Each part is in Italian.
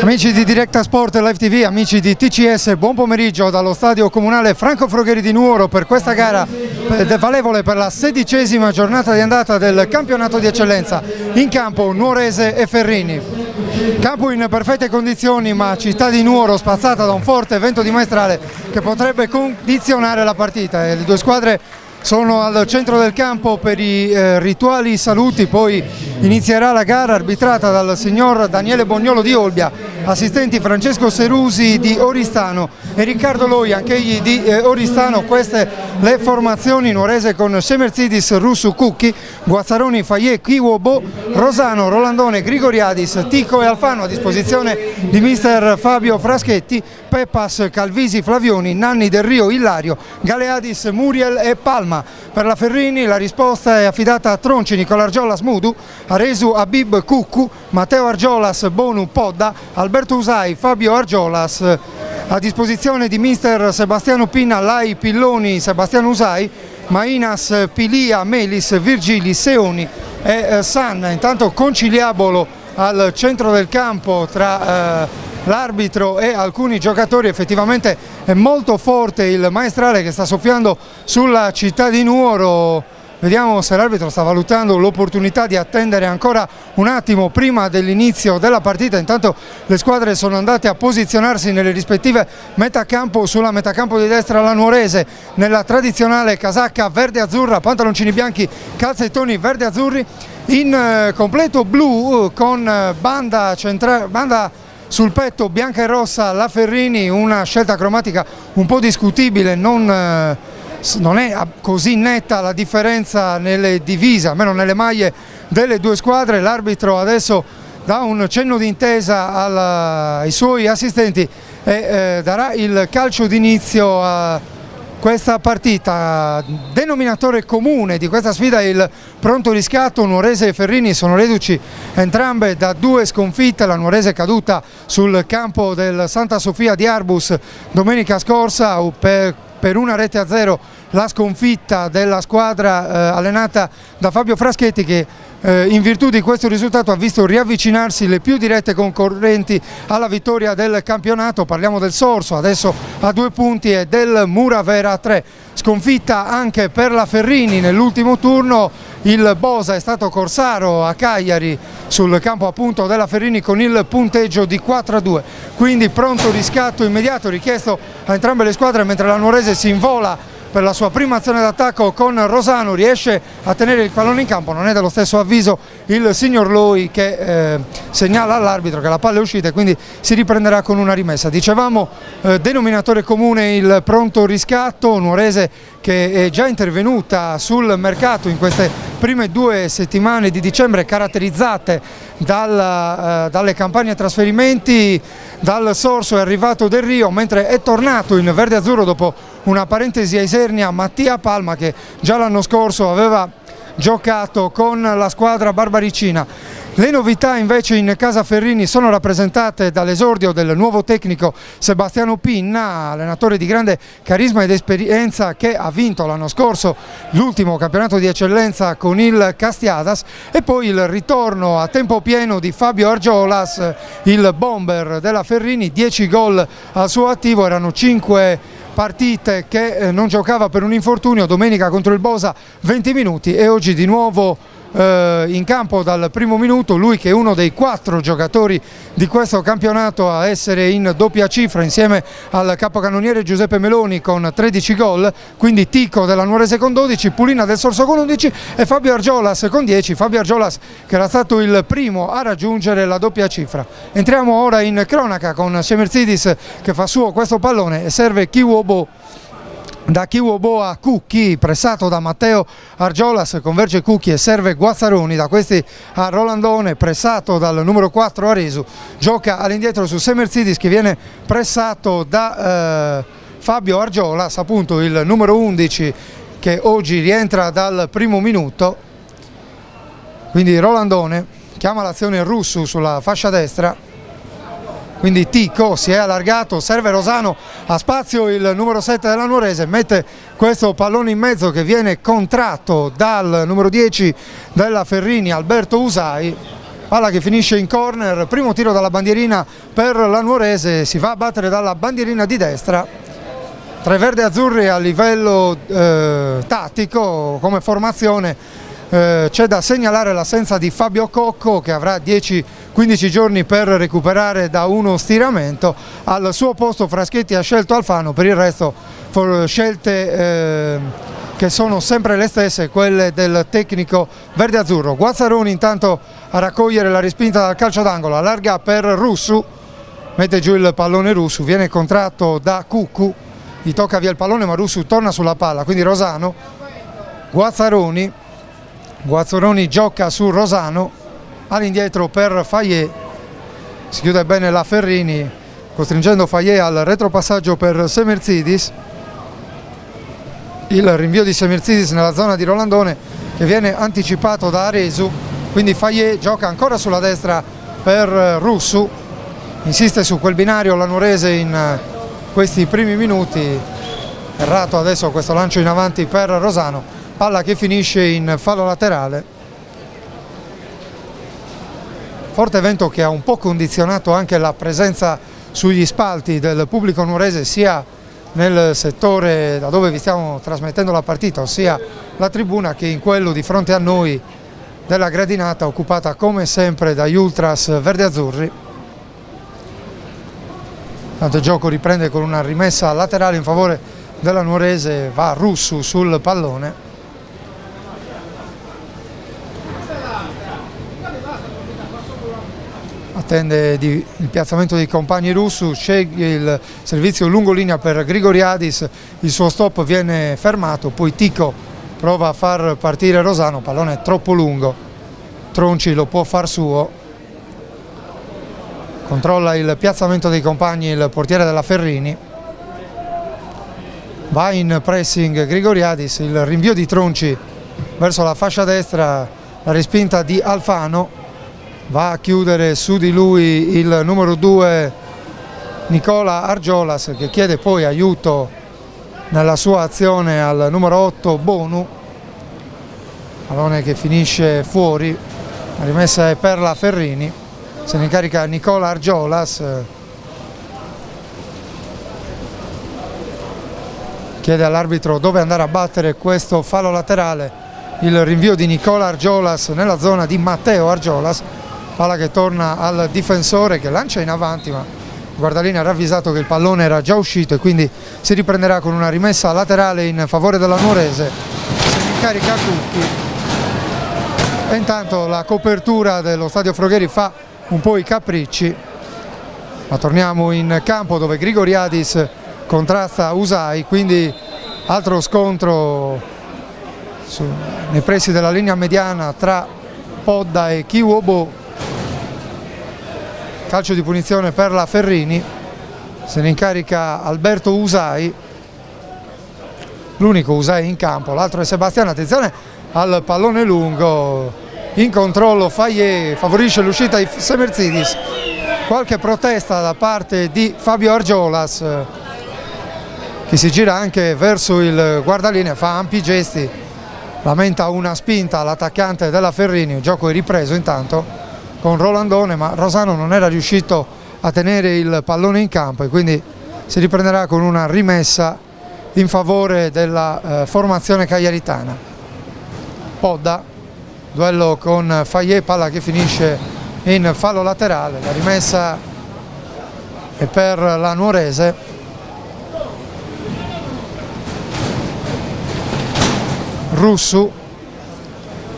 Amici di Directa Sport Live TV, amici di TCS, buon pomeriggio dallo stadio comunale Franco Frogheri di Nuoro per questa gara valevole per la 16ª giornata di andata del campionato di eccellenza. In campo Nuorese e Ferrini. Campo in perfette condizioni, ma città di Nuoro spazzata da un forte vento di maestrale che potrebbe condizionare la partita. Le due squadre sono al centro del campo per i rituali saluti, poi inizierà la gara arbitrata dal signor Daniele Bognolo di Olbia, assistenti Francesco Serusi di Oristano e Riccardo Loi, anch'egli di Oristano. Queste le formazioni: Nuorese con Semerzidis, Russu, Cucchi, Guazzaroni, Fayet, Kiwobo, Rosano, Rolandone, Grigoriadis, Tico e Alfano a disposizione di mister Fabio Fraschetti, Peppas, Calvisi, Flavioni, Nanni, Del Rio, Ilario, Galeadis, Muriel e Palma. Per la Ferrini la risposta è affidata a Tronci, Nicola Argiolas, Mudu, Aresu, Abib, Cuccu, Matteo Argiolas, Bonu, Podda, Alberto Usai, Fabio Argiolas. A disposizione di mister Sebastiano Pinna, Lai, Pilloni, Sebastiano Usai, Mainas, Pilia, Melis, Virgili, Seoni e San. Intanto conciliabolo al centro del campo tra l'arbitro e alcuni giocatori. Effettivamente è molto forte il maestrale che sta soffiando sulla città di Nuoro. Vediamo se l'arbitro sta valutando l'opportunità di attendere ancora un attimo prima dell'inizio della partita. Intanto le squadre sono andate a posizionarsi nelle rispettive metacampo. Sulla metacampo di destra la Nuorese nella tradizionale casacca verde-azzurra, pantaloncini bianchi, calzettoni verde-azzurri, in completo blu con banda sul petto bianca e rossa la Ferrini. Una scelta cromatica un po' discutibile, non è così netta la differenza nelle divise, almeno nelle maglie delle due squadre. L'arbitro adesso dà un cenno d'intesa ai suoi assistenti e darà il calcio d'inizio a questa partita. Denominatore comune di questa sfida è il pronto riscatto. Nuorese e Ferrini sono reduci entrambe da due sconfitte. La Nuorese è caduta sul campo del Santa Sofia di Arbus domenica scorsa per 1-0 la sconfitta della squadra allenata da Fabio Fraschetti, che in virtù di questo risultato ha visto riavvicinarsi le più dirette concorrenti alla vittoria del campionato. Parliamo del Sorso adesso a 2 punti e del Muravera a 3. Sconfitta anche per la Ferrini nell'ultimo turno. Il Bosa è stato corsaro a Cagliari sul campo appunto della Ferrini con il punteggio di 4-2. Quindi pronto riscatto immediato richiesto a entrambe le squadre, mentre la Nuorese si invola per la sua prima azione d'attacco con Rosano, riesce a tenere il pallone in campo. Non è dello stesso avviso il signor Loi, che segnala all'arbitro che la palla è uscita e quindi si riprenderà con una rimessa. Dicevamo denominatore comune il pronto riscatto. Nuorese che è già intervenuta sul mercato in queste prime 2 settimane di dicembre, caratterizzate dalle campagne trasferimenti. Dal Sorso è arrivato Del Rio, mentre è tornato in verde-azzurro dopo una parentesi a Isernia Mattia Palma, che già l'anno scorso aveva giocato con la squadra barbaricina. Le novità invece in casa Ferrini sono rappresentate dall'esordio del nuovo tecnico Sebastiano Pinna, allenatore di grande carisma ed esperienza, che ha vinto l'anno scorso l'ultimo campionato di eccellenza con il Castiadas, e poi il ritorno a tempo pieno di Fabio Argiolas, il bomber della Ferrini. 10 gol al suo attivo, erano 5 partite che non giocava per un infortunio. Domenica contro il Bosa 20 minuti e oggi di nuovo in campo dal primo minuto. Lui che è uno dei 4 giocatori di questo campionato a essere in doppia cifra insieme al capocannoniere Giuseppe Meloni con 13 gol, quindi Tico della Nuorese con 12, Pulina del Sorso con 11 e Fabio Argiolas con 10. Fabio Argiolas che era stato il primo a raggiungere la doppia cifra. Entriamo ora in cronaca con Semerzidis che fa suo questo pallone e serve Kiwobo. Da Kiwobo a Cucchi, pressato da Matteo Argiolas, converge Cucchi e serve Guazzaroni. Da questi a Rolandone, pressato dal numero 4 Aresu, gioca all'indietro su Semerzidis che viene pressato da Fabio Argiolas, appunto il numero 11 che oggi rientra dal primo minuto. Quindi Rolandone chiama l'azione Russu sulla fascia destra. Quindi Tico si è allargato, serve Rosano, a spazio il numero 7 della Nuorese, mette questo pallone in mezzo che viene contratto dal numero 10 della Ferrini, Alberto Usai. palla che finisce in corner, primo tiro dalla bandierina per la Nuorese, si va a battere dalla bandierina di destra. Tra i verdi e azzurri a livello tattico, come formazione, c'è da segnalare l'assenza di Fabio Cocco, che avrà 10-15 giorni per recuperare da uno stiramento. Al suo posto Fraschetti ha scelto Alfano, per il resto scelte che sono sempre le stesse, quelle del tecnico verde-azzurro. Guazzaroni intanto a raccogliere la respinta dal calcio d'angolo, allarga per Russu, mette giù il pallone Russu, viene contratto da Cuccu, gli tocca via il pallone ma Russu torna sulla palla, quindi Rosano, Guazzaroni gioca su Rosano, all'indietro per Fayet, si chiude bene la Ferrini costringendo Fayet al retropassaggio per Semerzidis. Il rinvio di Semerzidis nella zona di Rolandone che viene anticipato da Aresu, quindi Fayet gioca ancora sulla destra per Russu, insiste su quel binario la Nuorese in questi primi minuti, errato adesso questo lancio in avanti per Rosano, palla che finisce in fallo laterale. Forte vento che ha un po' condizionato anche la presenza sugli spalti del pubblico nuorese, sia nel settore da dove vi stiamo trasmettendo la partita, ossia la tribuna, che in quello di fronte a noi della gradinata, occupata come sempre dagli ultras verde-azzurri. Tanto il gioco riprende con una rimessa laterale in favore della Nuorese, va Russu sul pallone. Attende il piazzamento dei compagni Russu, sceglie il servizio lungolinea per Grigoriadis, il suo stop viene fermato, poi Tico prova a far partire Rosano, pallone troppo lungo, Tronci lo può far suo, controlla il piazzamento dei compagni il portiere della Ferrini, va in pressing Grigoriadis, il rinvio di Tronci verso la fascia destra, la respinta di Alfano, va a chiudere su di lui il numero 2 Nicola Argiolas, che chiede poi aiuto nella sua azione al numero 8 Bonu, pallone che finisce fuori, la rimessa è per la Ferrini, se ne incarica Nicola Argiolas, chiede all'arbitro dove andare a battere questo fallo laterale, il rinvio di Nicola Argiolas nella zona di Matteo Argiolas, palla che torna al difensore che lancia in avanti, ma il guardalino ha ravvisato che il pallone era già uscito e quindi si riprenderà con una rimessa laterale in favore della Nuorese. Se ne incarica Cucchi e intanto la copertura dello stadio Frogheri fa un po' i capricci, ma torniamo in campo dove Grigoriadis contrasta Usai, quindi altro scontro nei pressi della linea mediana tra Podda e Kiwobo. Calcio di punizione per la Ferrini, se ne incarica Alberto Usai, l'unico Usai in campo, l'altro è Sebastiano. Attenzione al pallone lungo, in controllo Fayet, favorisce l'uscita di Semerzidis, qualche protesta da parte di Fabio Argiolas, che si gira anche verso il guardalinea, fa ampi gesti, lamenta una spinta all'attaccante della Ferrini. Il gioco è ripreso intanto con Rolandone, ma Rosano non era riuscito a tenere il pallone in campo e quindi si riprenderà con una rimessa in favore della formazione cagliaritana. Podda, duello con Fayet, palla che finisce in fallo laterale, la rimessa è per la Nuorese. Russu,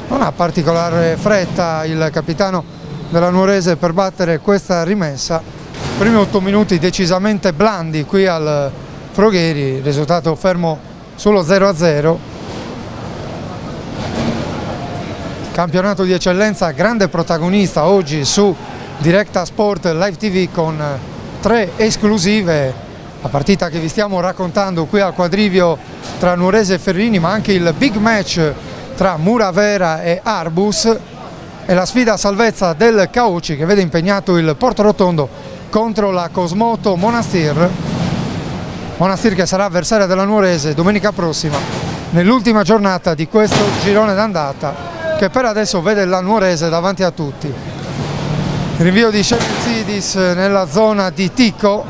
non ha particolare fretta il capitano della Nuorese per battere questa rimessa. Primi 8 minuti decisamente blandi qui al Frogheri, risultato fermo solo 0-0. Campionato di eccellenza, grande protagonista oggi su Directa Sport Live TV con 3 esclusive, la partita che vi stiamo raccontando qui al quadrivio tra Nuorese e Ferrini, ma anche il big match tra Muravera e Arbus e la sfida a salvezza del Cauci che vede impegnato il Porto Rotondo contro la Cosmoto Monastir che sarà avversaria della Nuorese domenica prossima nell'ultima giornata di questo girone d'andata, che per adesso vede la Nuorese davanti a tutti. rinvio di Shevzidis nella zona di Tico.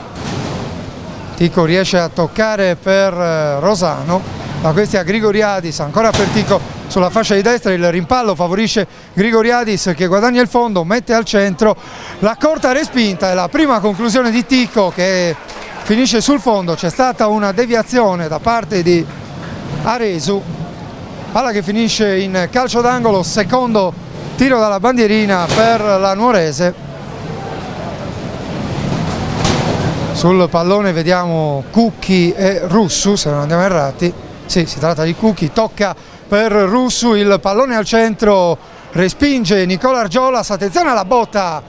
Tico riesce a toccare per Rosano, da questi a Grigoriadis, ancora per Tico sulla fascia di destra, il rimpallo favorisce Grigoriadis che guadagna il fondo, mette al centro, la corta respinta, è la prima conclusione di Tico che finisce sul fondo. C'è stata una deviazione da parte di Aresu, palla che finisce in calcio d'angolo, secondo tiro dalla bandierina per la Nuorese. Sul pallone vediamo Cucchi e Russu, se non andiamo errati. Sì, si tratta di Cucchi, tocca per Russu, il pallone al centro, respinge Nicola Argiolas, attenzione alla botta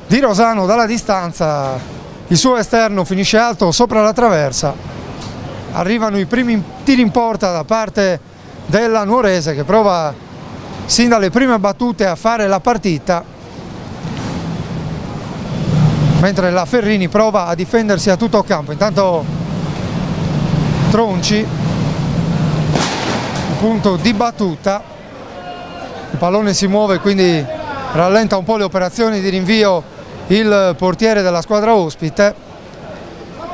di Rosano dalla distanza, il suo esterno finisce alto sopra la traversa. Arrivano i primi tiri in porta da parte della Nuorese che prova sin dalle prime battute a fare la partita, mentre la Ferrini prova a difendersi a tutto campo. Intanto Tronci, punto di battuta, il pallone si muove, quindi rallenta un po' le operazioni di rinvio il portiere della squadra ospite.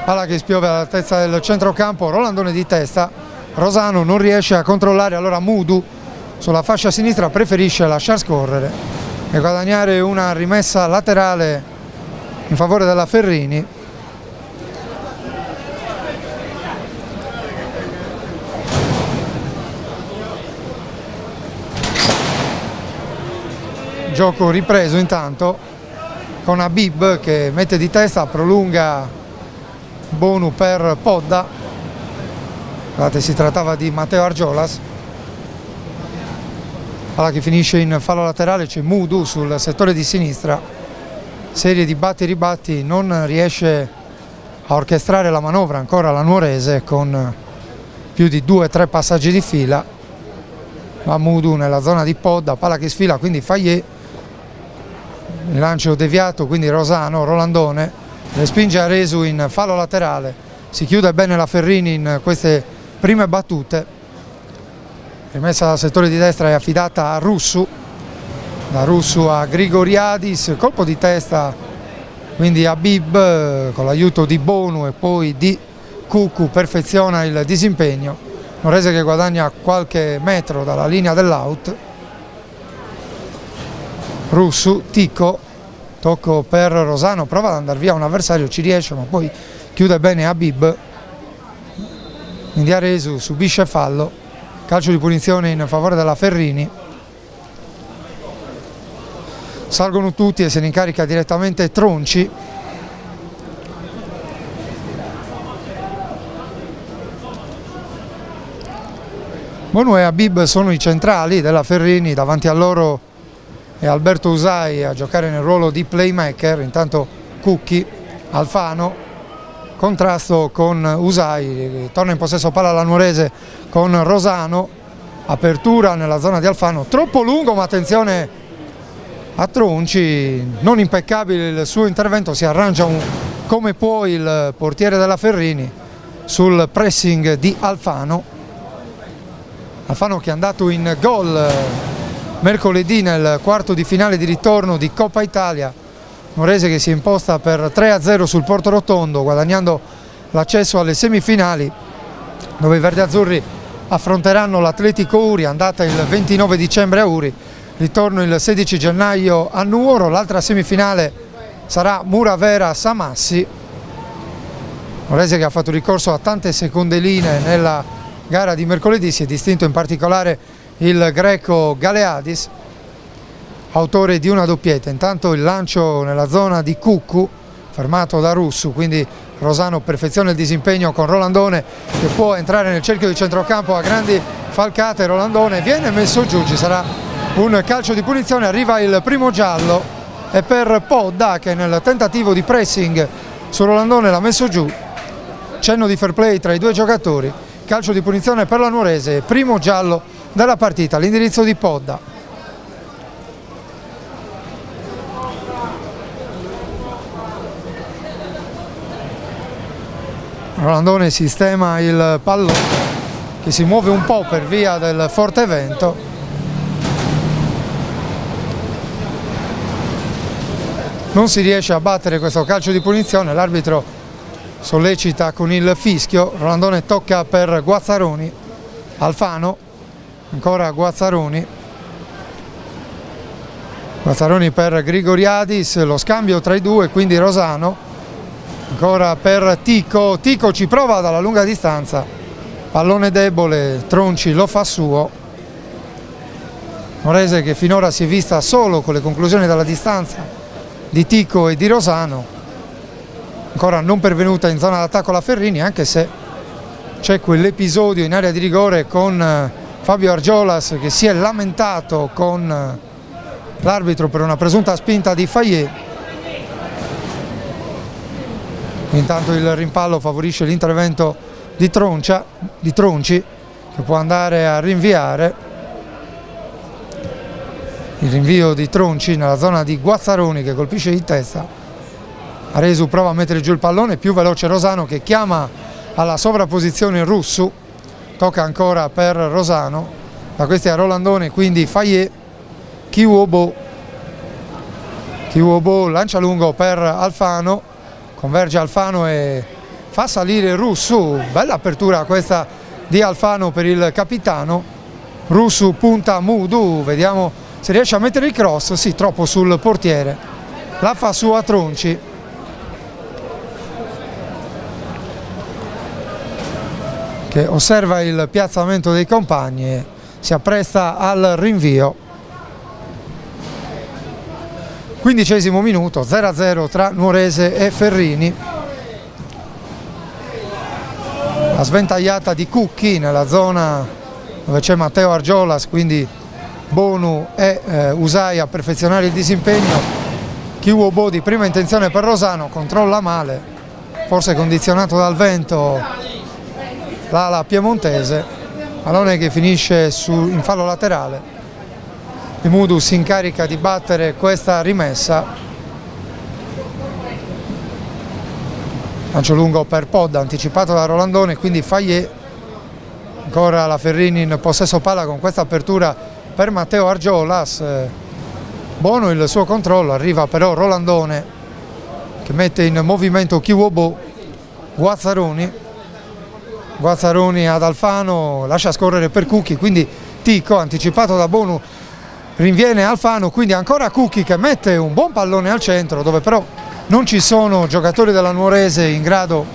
Palla che spiove all'altezza del centrocampo, Rolandone di testa, Rosano non riesce a controllare, allora Mudu sulla fascia sinistra preferisce lasciar scorrere e guadagnare una rimessa laterale in favore della Ferrini. Gioco ripreso intanto con Habib che mette di testa, prolunga Bonu per Podda. Guardate, si trattava di Matteo Argiolas. Palla che finisce in fallo laterale, c'è Mudu sul settore di sinistra, serie di batti e ribatti, non riesce a orchestrare la manovra ancora la Nuorese con più di 2-3 passaggi di fila. Ma Mudu nella zona di Podda, palla che sfila, quindi Fayet, il lancio deviato, quindi Rosano, Rolandone respinge Aresu in fallo laterale, si chiude bene la Ferrini in queste prime battute. Rimessa dal settore di destra è affidata a Russu, da Russu a Grigoriadis, colpo di testa quindi Habib con l'aiuto di Bonu e poi di Cuccu perfeziona il disimpegno. Nuorese che guadagna qualche metro dalla linea dell'out. Russu, Tico, tocco per Rosano, prova ad andare via un avversario, ci riesce ma poi chiude bene Habib. Quindi Aresu subisce fallo, calcio di punizione in favore della Ferrini. Salgono tutti e se ne incarica direttamente Tronci. Bonu e Habib sono i centrali della Ferrini, davanti a loro e Alberto Usai a giocare nel ruolo di playmaker. Intanto Cucchi, Alfano, contrasto con Usai, torna in possesso palla la Nuorese con Rosano, apertura nella zona di Alfano, troppo lungo ma attenzione a Tronci, non impeccabile il suo intervento, si arrangia come può il portiere della Ferrini sul pressing di Alfano. Alfano che è andato in gol mercoledì nel quarto di finale di ritorno di Coppa Italia. Nuorese che si è imposta per 3-0 sul Porto Rotondo, guadagnando l'accesso alle semifinali dove i verdeazzurri affronteranno l'Atletico Uri, andata il 29 dicembre a Uri, ritorno il 16 gennaio a Nuoro. L'altra semifinale sarà Muravera Samassi. Nuorese che ha fatto ricorso a tante seconde linee nella gara di mercoledì, si è distinto in particolare il greco Galeadis, autore di una doppietta. Intanto il lancio nella zona di Cuccu, fermato da Russu, quindi Rosano perfeziona il disimpegno con Rolandone che può entrare nel cerchio di centrocampo a grandi falcate. Rolandone viene messo giù, ci sarà un calcio di punizione, arriva il primo giallo e per Podda che nel tentativo di pressing su Rolandone l'ha messo giù. Cenno di fair play tra i due giocatori, calcio di punizione per la Nuorese, primo giallo della partita all'indirizzo di Podda. Rolandone sistema il pallone che si muove un po' per via del forte vento. non si riesce a battere questo calcio di punizione, l'arbitro sollecita con il fischio. Rolandone tocca per Guazzaroni, Alfano, ancora Guazzaroni per Grigoriadis, lo scambio tra i due, quindi Rosano, ancora per Tico ci prova dalla lunga distanza, pallone debole, Tronci lo fa suo. Nuorese che finora si è vista solo con le conclusioni dalla distanza di Tico e di Rosano, ancora non pervenuta in zona d'attacco la Ferrini, anche se c'è quell'episodio in area di rigore con Fabio Argiolas che si è lamentato con l'arbitro per una presunta spinta di Fayet. Intanto il rimpallo favorisce l'intervento di Tronci, che può andare a rinviare. Il rinvio di Tronci nella zona di Guazzaroni che colpisce di testa. Aresu prova a mettere giù il pallone, più veloce Rosano che chiama alla sovrapposizione Russu. Tocca ancora per Rosano, da questi a Rolandone, quindi Fayet. Kiwobo lancia lungo per Alfano, converge Alfano e fa salire Russu. Bella apertura questa di Alfano per il capitano. Russu punta Mudu, vediamo se riesce a mettere il cross, sì, troppo sul portiere. La fa su a Tronci. Che osserva il piazzamento dei compagni e si appresta al rinvio. 15° minuto, 0-0 tra Nuorese e Ferrini. La sventagliata di Cucchi nella zona dove c'è Matteo Argiolas, quindi Bonu e Usai a perfezionare il disimpegno. Kiwobo di prima intenzione per Rosano, controlla male, forse condizionato dal vento l'ala piemontese, pallone che finisce in fallo laterale. E Mudu si incarica di battere questa rimessa. Lancio lungo per Podda, anticipato da Rolandone, quindi Fayet. Ancora la Ferrini in possesso palla con questa apertura per Matteo Argiolas. Buono il suo controllo, arriva però Rolandone che mette in movimento Kiwobo. Guazzaroni ad Alfano, lascia scorrere per Cucchi, quindi Tico anticipato da Bonu rinviene Alfano, quindi ancora Cucchi che mette un buon pallone al centro dove però non ci sono giocatori della Nuorese in grado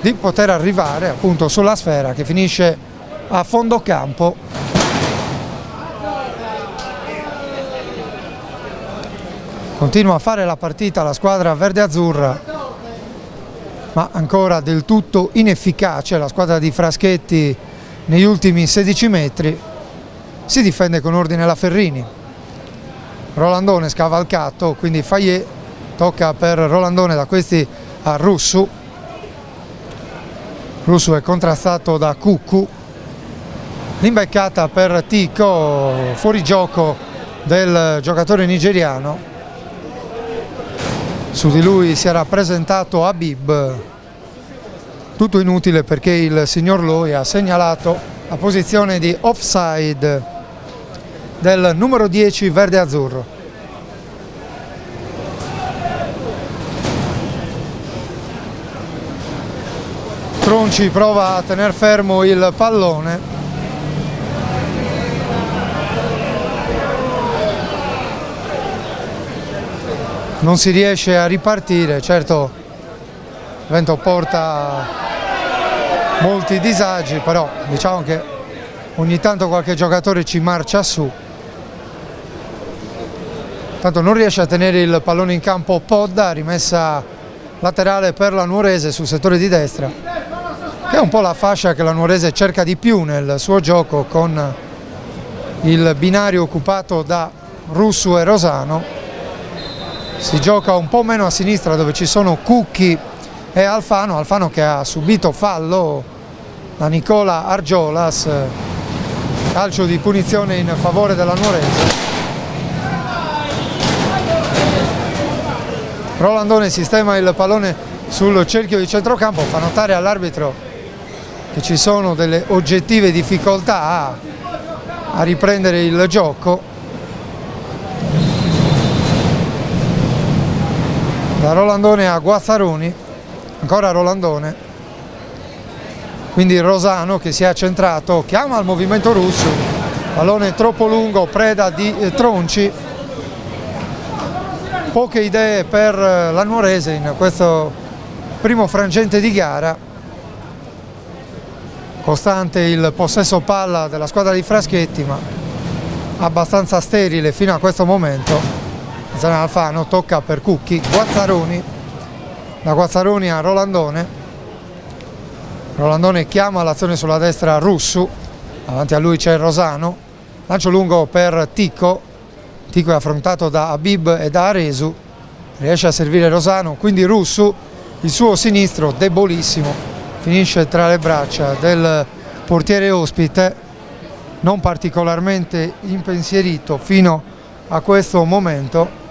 di poter arrivare appunto sulla sfera che finisce a fondo campo. Continua a fare la partita la squadra verde-azzurra, ma ancora del tutto inefficace la squadra di Fraschetti negli ultimi 16 metri. Si difende con ordine la Ferrini. Rolandone scavalcato, quindi Fayet, tocca per Rolandone, da questi a Russu. Russu è contrastato da Cuccu. L'imbeccata per Tico, fuori gioco del giocatore nigeriano. Su di lui si era presentato Habib. Tutto inutile perché il signor Loi ha segnalato la posizione di offside del numero 10 verde-azzurro. Tronci prova a tenere fermo il pallone. Non si riesce a ripartire, certo il vento porta molti disagi, però diciamo che ogni tanto qualche giocatore ci marcia su. Tanto non riesce a tenere il pallone in campo Podda, rimessa laterale per la Nuorese sul settore di destra, che è un po' la fascia che la Nuorese cerca di più nel suo gioco, con il binario occupato da Russu e Rosano. Si gioca un po' meno a sinistra dove ci sono Cucchi e Alfano che ha subito fallo da Nicola Argiolas, calcio di punizione in favore della Nuorese. Rolandone sistema il pallone sul cerchio di centrocampo, fa notare all'arbitro che ci sono delle oggettive difficoltà a riprendere il gioco. da Rolandone a Guazzaroni, ancora Rolandone, quindi Rosano che si è accentrato, chiama il movimento russo, pallone troppo lungo, preda di Tronci, poche idee per la Nuorese in questo primo frangente di gara, costante il possesso palla della squadra di Fraschetti ma abbastanza sterile fino a questo momento. Zona Alfano tocca per Cucchi, Guazzaroni, da Guazzaroni a Rolandone, Rolandone chiama l'azione sulla destra Russu, davanti a lui c'è Rosano, lancio lungo per Ticco, Ticco è affrontato da Habib e da Aresu, riesce a servire Rosano, quindi Russu, il suo sinistro debolissimo, finisce tra le braccia del portiere ospite, non particolarmente impensierito fino a questo momento.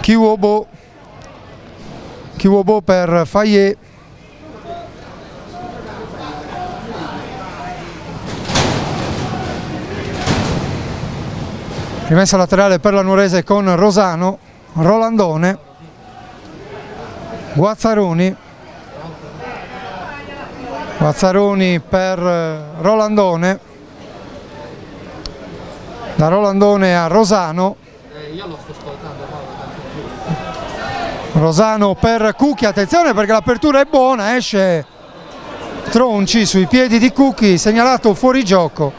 Kiwobo per Fayet, rimessa laterale per la Nuorese con Rosano, Rolandone, Guazzaroni per Rolandone, da Rolandone a Rosano, Rosano per Cucchi, attenzione perché l'apertura è buona, esce Tronci sui piedi di Cucchi, segnalato fuori gioco.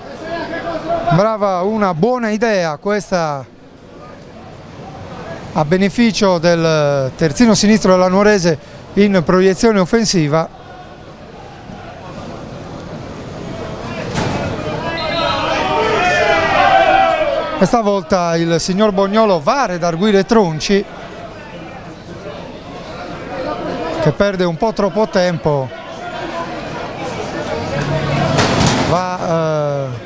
Brava, una buona idea questa a beneficio del terzino sinistro della Nuorese in proiezione offensiva. Questa volta il signor Bognolo va a redarguire Tronci, che perde un po' troppo tempo, va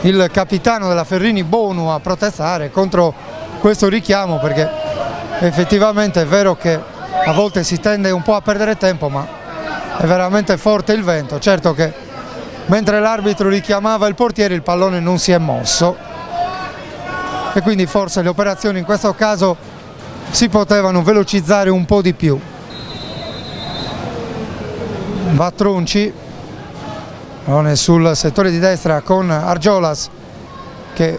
il capitano della Ferrini Bonu a protestare contro questo richiamo, perché effettivamente è vero che a volte si tende un po' a perdere tempo, ma è veramente forte il vento. Certo che mentre l'arbitro richiamava il portiere il pallone non si è mosso e quindi forse le operazioni in questo caso si potevano velocizzare un po' di più. Va Tronci, pallone sul settore di destra con Argiolas che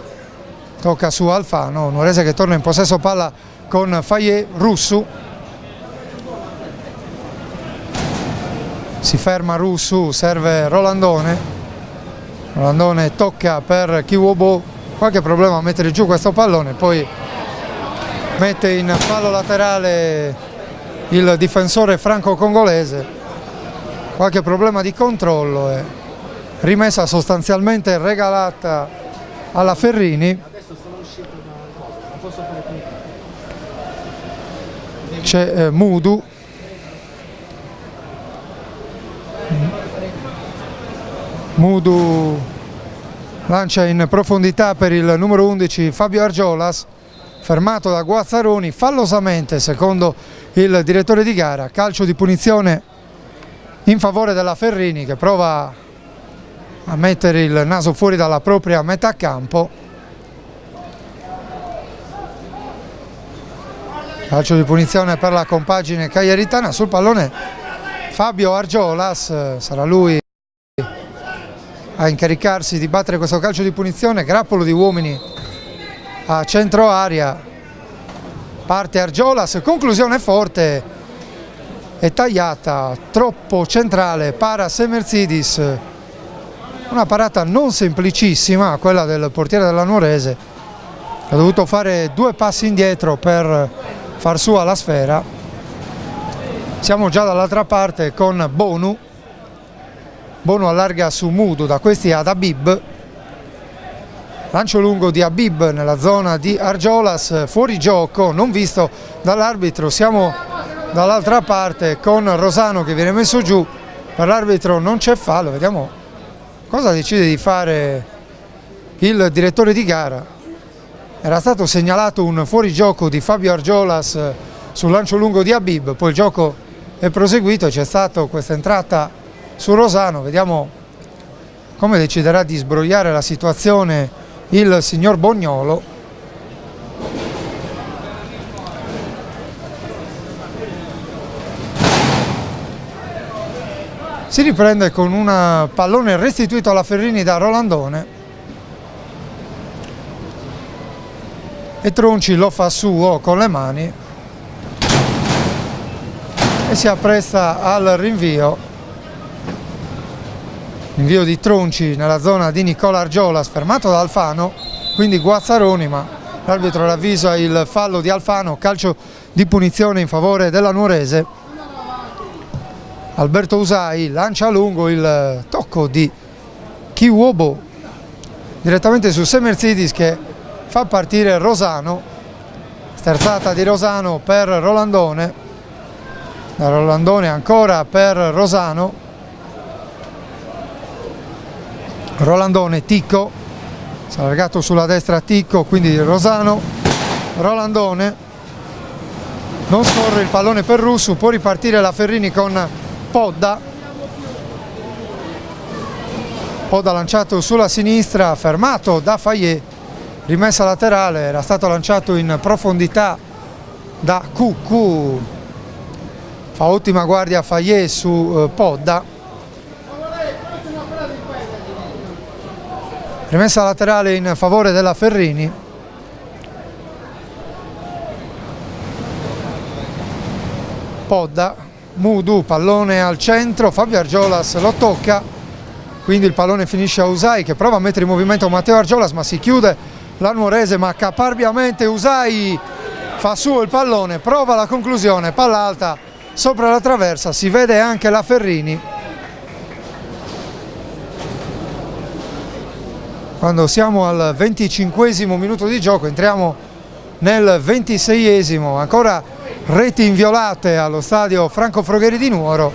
tocca su Alfano, Nuorese che torna in possesso palla con Fayet, Russu, si ferma Russu, serve Rolandone, Rolandone tocca per Kiwobo, qualche problema a mettere giù questo pallone, poi mette in fallo laterale il difensore franco-congolese, qualche problema di controllo e rimessa sostanzialmente regalata alla Ferrini. C'è Mudu, lancia in profondità per il numero 11 Fabio Argiolas, fermato da Guazzaroni fallosamente secondo il direttore di gara, calcio di punizione in favore della Ferrini che prova a mettere il naso fuori dalla propria metà campo. Calcio di punizione per la compagine cagliaritana, sul pallone Fabio Argiolas, sarà lui a incaricarsi di battere questo calcio di punizione, grappolo di uomini a centro area, parte Argiolas, conclusione forte e tagliata, troppo centrale, para Semersidis, una parata non semplicissima quella del portiere della Nuorese, ha dovuto fare 2 passi indietro per far sua la sfera. Siamo già dall'altra parte con Bonu allarga su Mudu, da questi ad Habib, lancio lungo di Habib nella zona di Argiolas, fuori gioco, non visto dall'arbitro. Siamo dall'altra parte con Rosano che viene messo giù, per l'arbitro non c'è fallo, vediamo cosa decide di fare il direttore di gara. Era stato segnalato un fuorigioco di Fabio Argiolas sul lancio lungo di Habib, poi il gioco è proseguito, c'è stata questa entrata su Rosano, vediamo come deciderà di sbrogliare la situazione il signor Bognolo. Si riprende con un pallone restituito alla Ferrini da Rolandone e Tronci lo fa suo con le mani e si appresta al rinvio di Tronci nella zona di Nicola Argiolas, fermato da Alfano, quindi Guazzaroni, ma l'arbitro ravvisa il fallo di Alfano, calcio di punizione in favore della Nuorese. Alberto Usai lancia a lungo, il tocco di Kiwobo direttamente su Semerzidis che fa partire Rosano, sterzata di Rosano per Rolandone, da Rolandone ancora per Rosano, Rolandone, Ticco, si è allargato sulla destra Ticco, quindi Rosano, Rolandone, non scorre il pallone per Russu, può ripartire la Ferrini con Podda lanciato sulla sinistra, fermato da Fayet, rimessa laterale, era stato lanciato in profondità da Cucù, fa ottima guardia Fayet su Podda, rimessa laterale in favore della Ferrini. Podda, Mudu, pallone al centro, Fabio Argiolas lo tocca, quindi il pallone finisce a Usai che prova a mettere in movimento Matteo Argiolas, ma si chiude la Nuorese, ma caparbiamente Usai fa su il pallone, prova la conclusione, palla alta sopra la traversa, si vede anche la Ferrini. Quando siamo al 25esimo minuto di gioco, entriamo nel 26esimo, ancora reti inviolate allo stadio Franco Frogheri di Nuoro.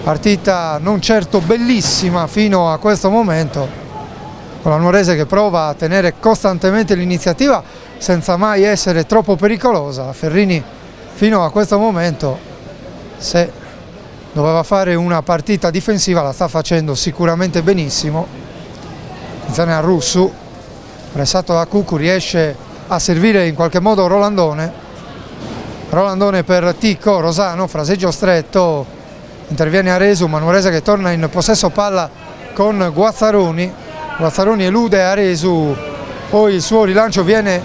Partita non certo bellissima fino a questo momento, con la Nuorese che prova a tenere costantemente l'iniziativa senza mai essere troppo pericolosa. La Ferrini fino a questo momento, se doveva fare una partita difensiva, la sta facendo sicuramente benissimo. Attenzione a Russu, pressato da Cucù, riesce a servire in qualche modo Rolandone per Ticco, Rosano, fraseggio stretto, interviene Aresu, ma Nuorese che torna in possesso palla con Guazzaroni elude Aresu, poi il suo rilancio viene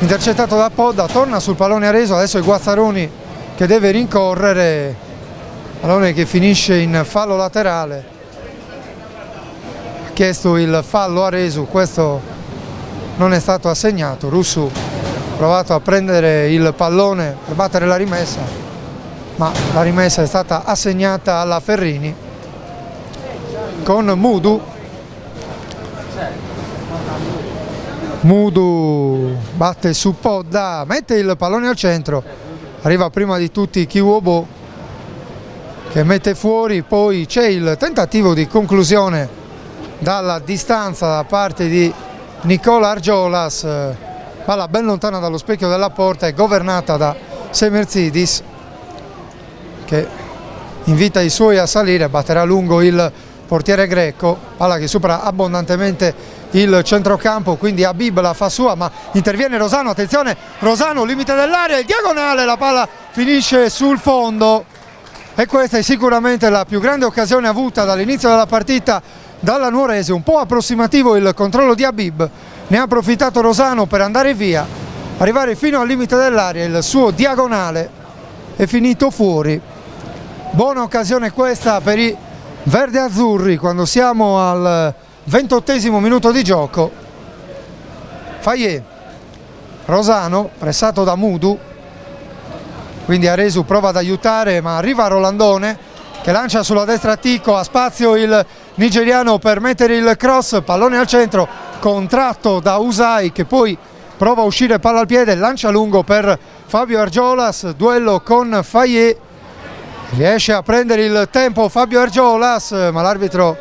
intercettato da Podda, torna sul pallone Aresu, adesso è Guazzaroni che deve rincorrere, pallone che finisce in fallo laterale, ha chiesto il fallo Aresu, questo non è stato assegnato. Russu ha provato a prendere il pallone per battere la rimessa, ma la rimessa è stata assegnata alla Ferrini con Mudu batte su Podda, mette il pallone al centro, arriva prima di tutti Kiwobo che mette fuori, poi c'è il tentativo di conclusione dalla distanza da parte di Nicola Argiolas, palla ben lontana dallo specchio della porta, è governata da Semerzidis che invita i suoi a salire, batterà lungo il portiere greco, palla che supera abbondantemente il centrocampo, quindi Habib la fa sua, ma interviene Rosano, attenzione, Rosano, limite dell'area, il diagonale, la palla finisce sul fondo e questa è sicuramente la più grande occasione avuta dall'inizio della partita dalla Nuorese, un po' approssimativo il controllo di Habib, ne ha approfittato Rosano per andare via, arrivare fino al limite dell'area, il suo diagonale è finito fuori. Buona occasione questa per i verde-azzurri quando siamo al 28esimo minuto di gioco. Fayet, Rosano pressato da Mudu, quindi Aresu prova ad aiutare ma arriva Rolandone che lancia sulla destra Ticco, ha spazio il nigeriano per mettere il cross, pallone al centro, contratto da Usai che poi prova a uscire palla al piede, lancia lungo per Fabio Argiolas, duello con Fayet, riesce a prendere il tempo Fabio Argiolas, ma l'arbitro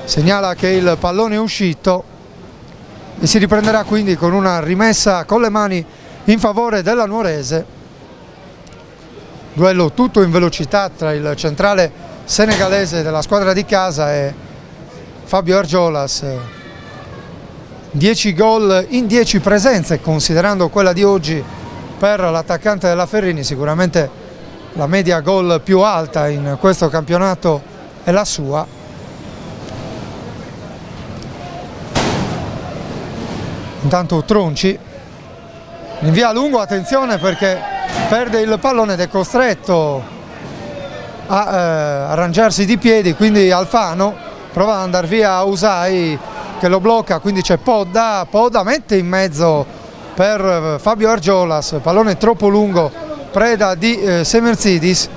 segnala che il pallone è uscito e si riprenderà quindi con una rimessa con le mani in favore della Nuorese. Duello tutto in velocità tra il centrale senegalese della squadra di casa è Fabio Argiolas. 10 gol in 10 presenze, considerando quella di oggi per l'attaccante della Ferrini, sicuramente la media gol più alta in questo campionato è la sua. Intanto Tronci invia a lungo, attenzione perché perde il pallone ed è costretto a arrangiarsi di piedi, quindi Alfano prova ad andare via Usai che lo blocca, quindi c'è Podda mette in mezzo per Fabio Argiolas, pallone troppo lungo, preda di Semerzidis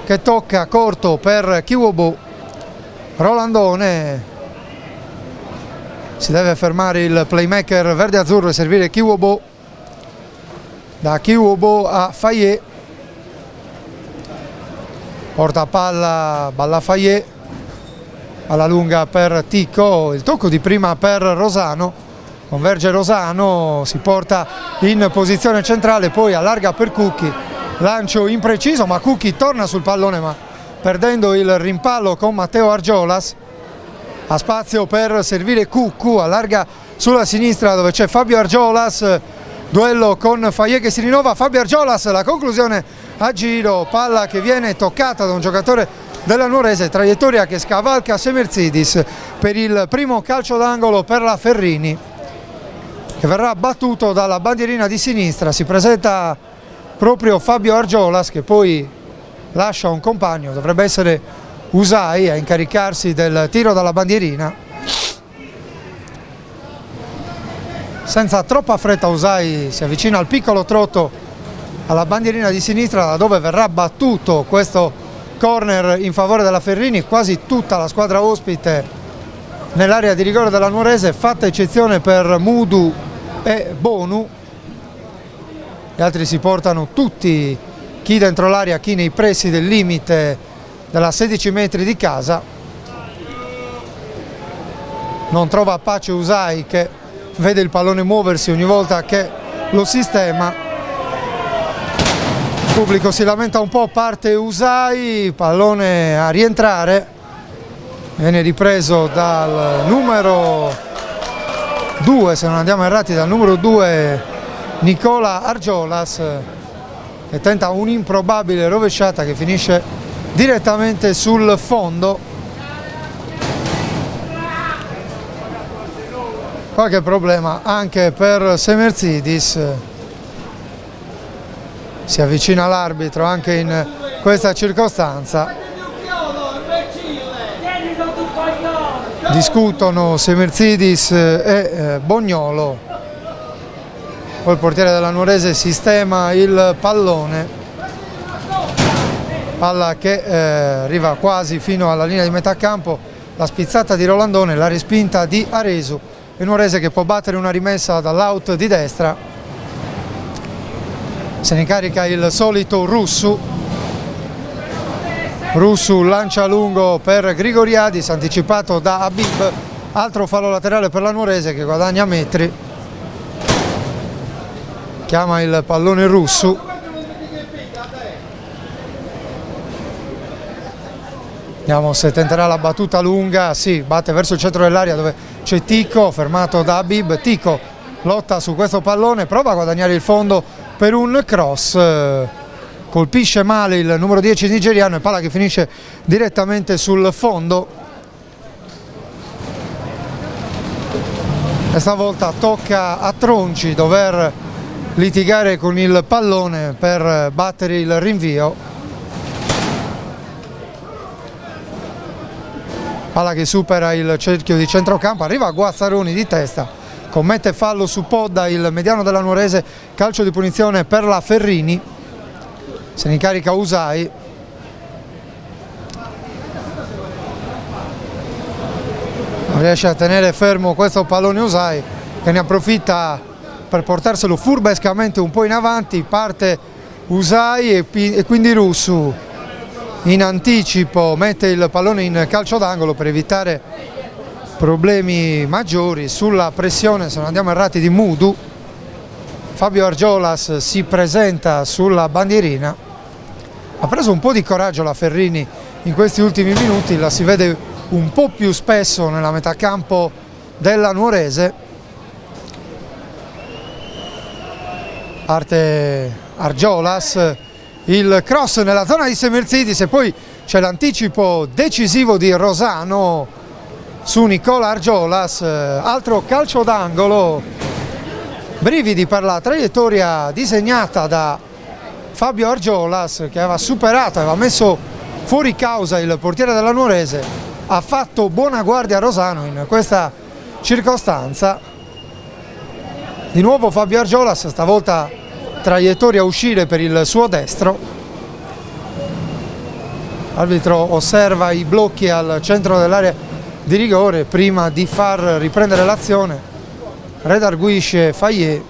che tocca corto per Kiwobo. Rolandone, si deve fermare il playmaker verde-azzurro e servire Kiwobo. Da Kiwobo a Fayet, porta palla, balla Fayet, alla lunga per Tico, il tocco di prima per Rosano, converge Rosano, si porta in posizione centrale, poi allarga per Cucchi, lancio impreciso ma Cucchi torna sul pallone ma perdendo il rimpallo con Matteo Argiolas, ha spazio per servire Cuccu, allarga sulla sinistra dove c'è Fabio Argiolas, duello con Fayet che si rinnova, Fabio Argiolas, la conclusione a giro, palla che viene toccata da un giocatore della Nuorese, traiettoria che scavalca Semerzidis per il primo calcio d'angolo per la Ferrini, che verrà battuto dalla bandierina di sinistra. Si presenta proprio Fabio Argiolas che poi lascia un compagno, dovrebbe essere Usai a incaricarsi del tiro dalla bandierina. Senza troppa fretta Usai si avvicina al piccolo trotto alla bandierina di sinistra, da dove verrà battuto questo corner in favore della Ferrini. Quasi tutta la squadra ospite nell'area di rigore della Nuorese, fatta eccezione per Mudu e Bonu. Gli altri si portano tutti, chi dentro l'area, chi nei pressi del limite della 16 metri di casa. Non trova pace Usai che vede il pallone muoversi ogni volta che lo sistema. Il pubblico si lamenta un po', parte Usai, pallone a rientrare, viene ripreso dal numero 2, se non andiamo errati, dal numero 2 Nicola Argiolas, che tenta un'improbabile rovesciata che finisce direttamente sul fondo. Qualche problema anche per Semerzidis, si avvicina l'arbitro anche in questa circostanza. Discutono Semerzidis e Bognolo. Poi il portiere della Nuorese sistema il pallone, palla che arriva quasi fino alla linea di metà campo, la spizzata di Rolandone, la respinta di Aresu. Il Nuorese che può battere una rimessa dall'out di destra. Se ne incarica il solito Russu. Russu lancia a lungo per Grigoriadis, anticipato da Habib. Altro fallo laterale per la Nuorese che guadagna metri. Chiama il pallone Russu. Vediamo se tenterà la battuta lunga. Sì, batte verso il centro dell'area dove c'è Tico, fermato da Habib. Tico lotta su questo pallone, prova a guadagnare il fondo per un cross, colpisce male il numero 10 nigeriano e palla che finisce direttamente sul fondo. E stavolta tocca a Tronci dover litigare con il pallone per battere il rinvio. Palla che supera il cerchio di centrocampo, arriva Guazzaroni di testa, commette fallo su Podda, il mediano della Nuorese, calcio di punizione per la Ferrini. Se ne incarica Usai. Non riesce a tenere fermo questo pallone Usai, che ne approfitta per portarselo furbescamente un po' in avanti. Parte Usai e quindi Russu in anticipo mette il pallone in calcio d'angolo per evitare problemi maggiori sulla pressione, se non andiamo errati, di Mudu. Fabio Argiolas si presenta sulla bandierina. Ha preso un po' di coraggio la Ferrini in questi ultimi minuti, la si vede un po' più spesso nella metà campo della Nuorese. Parte Argiolas, il cross nella zona di Semerzidis e poi c'è l'anticipo decisivo di Rosano su Nicola Argiolas, altro calcio d'angolo, brividi per la traiettoria disegnata da Fabio Argiolas, che aveva superato, aveva messo fuori causa il portiere della Nuorese, ha fatto buona guardia a Rosano in questa circostanza. Di nuovo Fabio Argiolas, stavolta traiettoria a uscire per il suo destro. L'arbitro osserva i blocchi al centro dell'area di rigore prima di far riprendere l'azione. Redarguisce Fayet.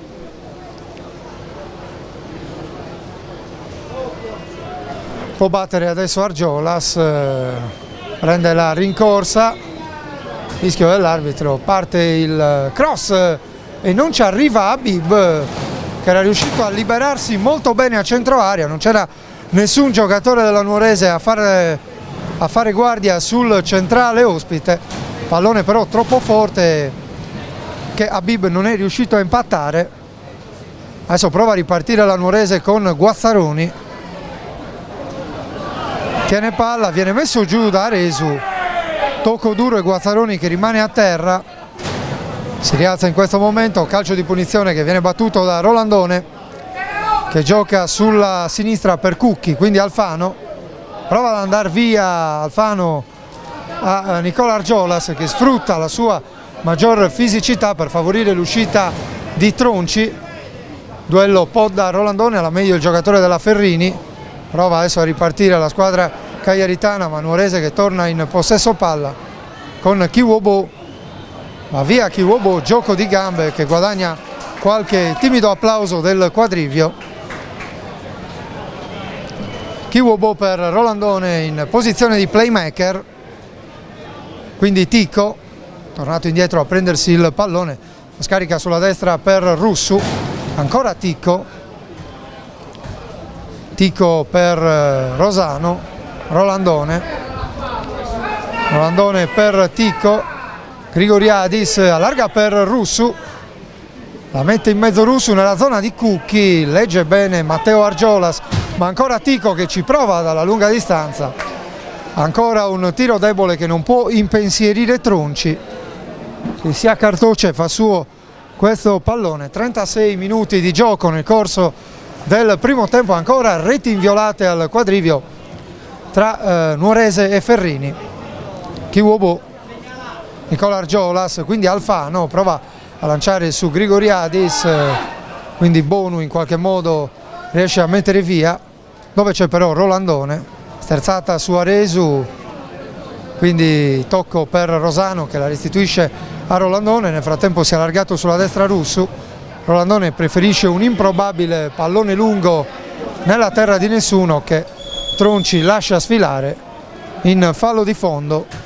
Può battere adesso Argiolas, prende la rincorsa, rischio dell'arbitro, parte il cross e non ci arriva Habib, che era riuscito a liberarsi molto bene a centro area, non c'era nessun giocatore della Nuorese a fare guardia sul centrale ospite, pallone però troppo forte che Habib non è riuscito a impattare. Adesso prova a ripartire la Nuorese con Guazzaroni, tiene palla, viene messo giù da Aresu, tocco duro e Guazzaroni che rimane a terra. Si rialza in questo momento, calcio di punizione che viene battuto da Rolandone, che gioca sulla sinistra per Cucchi, quindi Alfano prova ad andare via Alfano a Nicola Argiolas, che sfrutta la sua maggior fisicità per favorire l'uscita di Tronci. Duello Podda Rolandone, alla meglio il giocatore della Ferrini, prova adesso a ripartire la squadra cagliaritana, ma Nuorese che torna in possesso palla con Kiwobo. Va via Kiwobo, gioco di gambe che guadagna qualche timido applauso del quadrivio. Kiwobo per Rolandone in posizione di playmaker, quindi Tico, tornato indietro a prendersi il pallone, scarica sulla destra per Russu, ancora Tico per Rosano, Rolandone per Tico, Grigoriadis allarga per Russu, la mette in mezzo Russu nella zona di Cucchi, legge bene Matteo Argiolas, ma ancora Tico che ci prova dalla lunga distanza, ancora un tiro debole che non può impensierire Tronci, che si accartoccia e fa suo questo pallone. 36 minuti di gioco nel corso del primo tempo, ancora reti inviolate al quadrivio tra Nuorese e Ferrini. Kiwobo, Nicola Argiolas, quindi Alfano prova a lanciare su Grigoriadis, quindi Bonu in qualche modo riesce a mettere via, dove c'è però Rolandone, sterzata su Aresu, quindi tocco per Rosano che la restituisce a Rolandone. Nel frattempo si è allargato sulla destra Russu, Rolandone preferisce un improbabile pallone lungo nella terra di nessuno che Tronci lascia sfilare in fallo di fondo.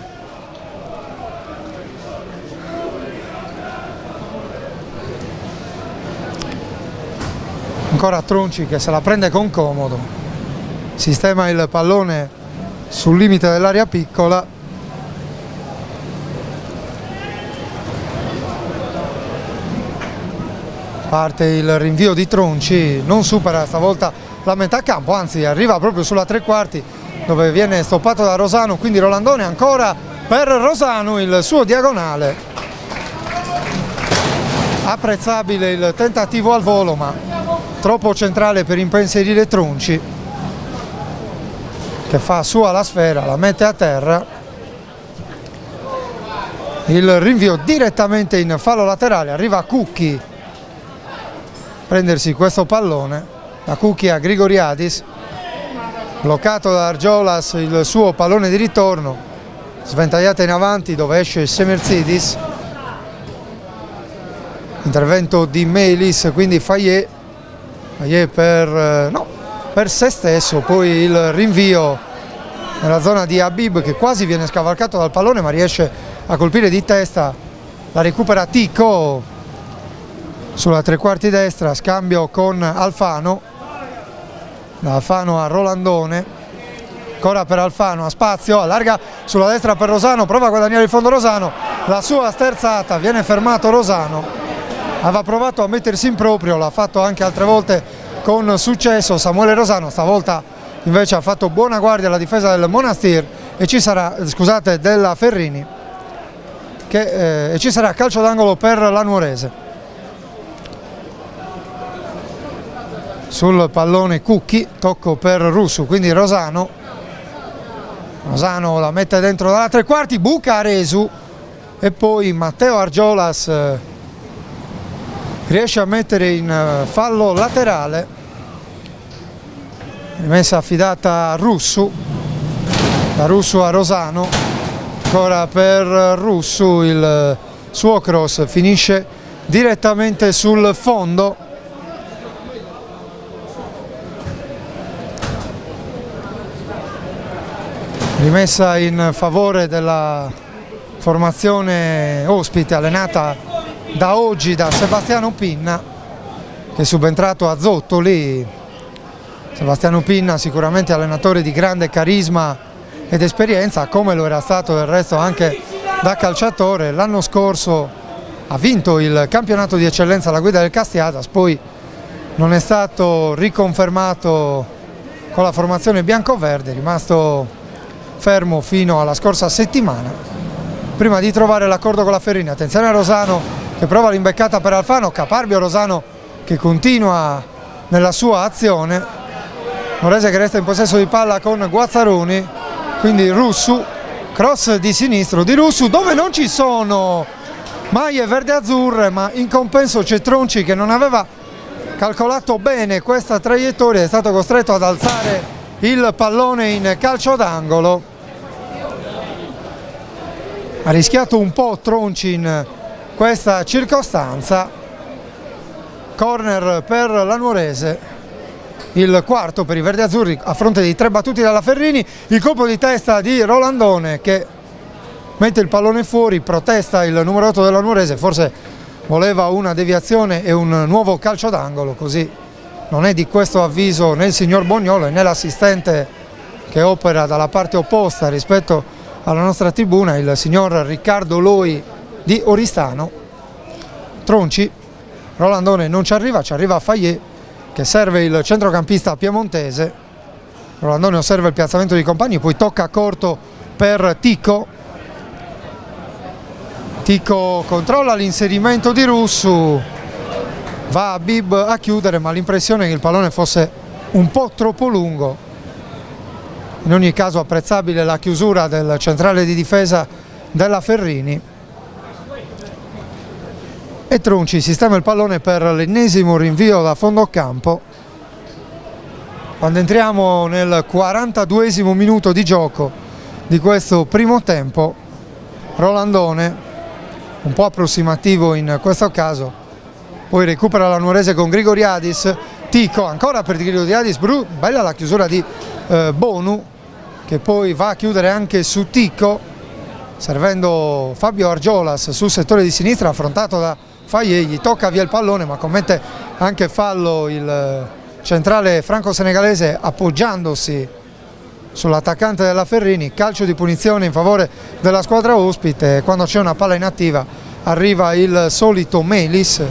Ancora Tronci che se la prende con comodo, sistema il pallone sul limite dell'area piccola, parte il rinvio di Tronci, non supera stavolta la metà campo, anzi arriva proprio sulla tre quarti dove viene stoppato da Rosano, quindi Rolandone ancora per Rosano, il suo diagonale, apprezzabile il tentativo al volo ma troppo centrale per impensierire Tronci, che fa sua la sfera, la mette a terra. Il rinvio direttamente in fallo laterale, arriva Cucchi a prendersi questo pallone, da Cucchi a Grigoriadis, bloccato da Argiolas il suo pallone di ritorno, sventagliata in avanti dove esce Semerzidis, intervento di Melis, quindi Fayet per se stesso, poi il rinvio nella zona di Habib che quasi viene scavalcato dal pallone ma riesce a colpire di testa, la recupera Tico sulla tre quarti destra, scambio con Alfano, da Alfano a Rolandone, ancora per Alfano, ha spazio, allarga sulla destra per Rosano, prova a guadagnare il fondo Rosano, la sua sterzata, viene fermato Rosano, aveva provato a mettersi in proprio, l'ha fatto anche altre volte con successo Samuele Rosano, stavolta invece ha fatto buona guardia alla difesa del Monastir e ci sarà, scusate, della Ferrini, e ci sarà calcio d'angolo per la Nuorese. Sul pallone Cucchi, tocco per Russu, quindi Rosano la mette dentro dalla tre quarti, buca Aresu e poi Matteo Argiolas riesce a mettere in fallo laterale, rimessa affidata a Russu, da Russu a Rosano, ancora per Russu, il suo cross finisce direttamente sul fondo. Rimessa in favore della formazione ospite allenata da oggi da Sebastiano Pinna, che è subentrato a Zottoli. Sebastiano Pinna sicuramente allenatore di grande carisma ed esperienza, come lo era stato del resto anche da calciatore. L'anno scorso ha vinto il campionato di eccellenza alla guida del Castiadas, poi non è stato riconfermato con la formazione biancoverde, è rimasto fermo fino alla scorsa settimana prima di trovare l'accordo con la Ferrini. Attenzione a Rosano che prova l'imbeccata per Alfano, caparbio Rosano che continua nella sua azione, Nuorese che resta in possesso di palla con Guazzaroni, quindi Russu, cross di sinistro di Russu dove non ci sono maglie verde-azzurre, ma in compenso c'è Tronci che non aveva calcolato bene questa traiettoria, è stato costretto ad alzare il pallone in calcio d'angolo. Ha rischiato un po' Tronci in questa circostanza. Corner per la Nuorese, il quarto per i verdeazzurri a fronte di 3 battuti dalla Ferrini. Il colpo di testa di Rolandone che mette il pallone fuori, protesta il numero 8 della Nuorese, forse voleva una deviazione e un nuovo calcio d'angolo, così non è di questo avviso né il signor Bognolo né l'assistente che opera dalla parte opposta rispetto alla nostra tribuna, il signor Riccardo Loi di Oristano. Tronci, Rolandone non ci arriva Fayet che serve il centrocampista piemontese. Rolandone osserva il piazzamento dei compagni, poi tocca corto per Tico. Tico controlla l'inserimento di Russu, va a Bib a chiudere, ma l'impressione è che il pallone fosse un po' troppo lungo. In ogni caso apprezzabile la chiusura del centrale di difesa della Ferrini. E Tronci sistema il pallone per l'ennesimo rinvio da fondo campo. Quando entriamo nel 42esimo minuto di gioco di questo primo tempo, Rolandone, un po' approssimativo in questo caso, poi recupera la Nuorese con Grigoriadis, Tico ancora per Grigoriadis, bella la chiusura di Bonu che poi va a chiudere anche su Tico, servendo Fabio Argiolas sul settore di sinistra, affrontato da Fayet, gli tocca via il pallone ma commette anche fallo il centrale franco-senegalese appoggiandosi sull'attaccante della Ferrini. Calcio di punizione in favore della squadra ospite. Quando c'è una palla inattiva arriva il solito Melis,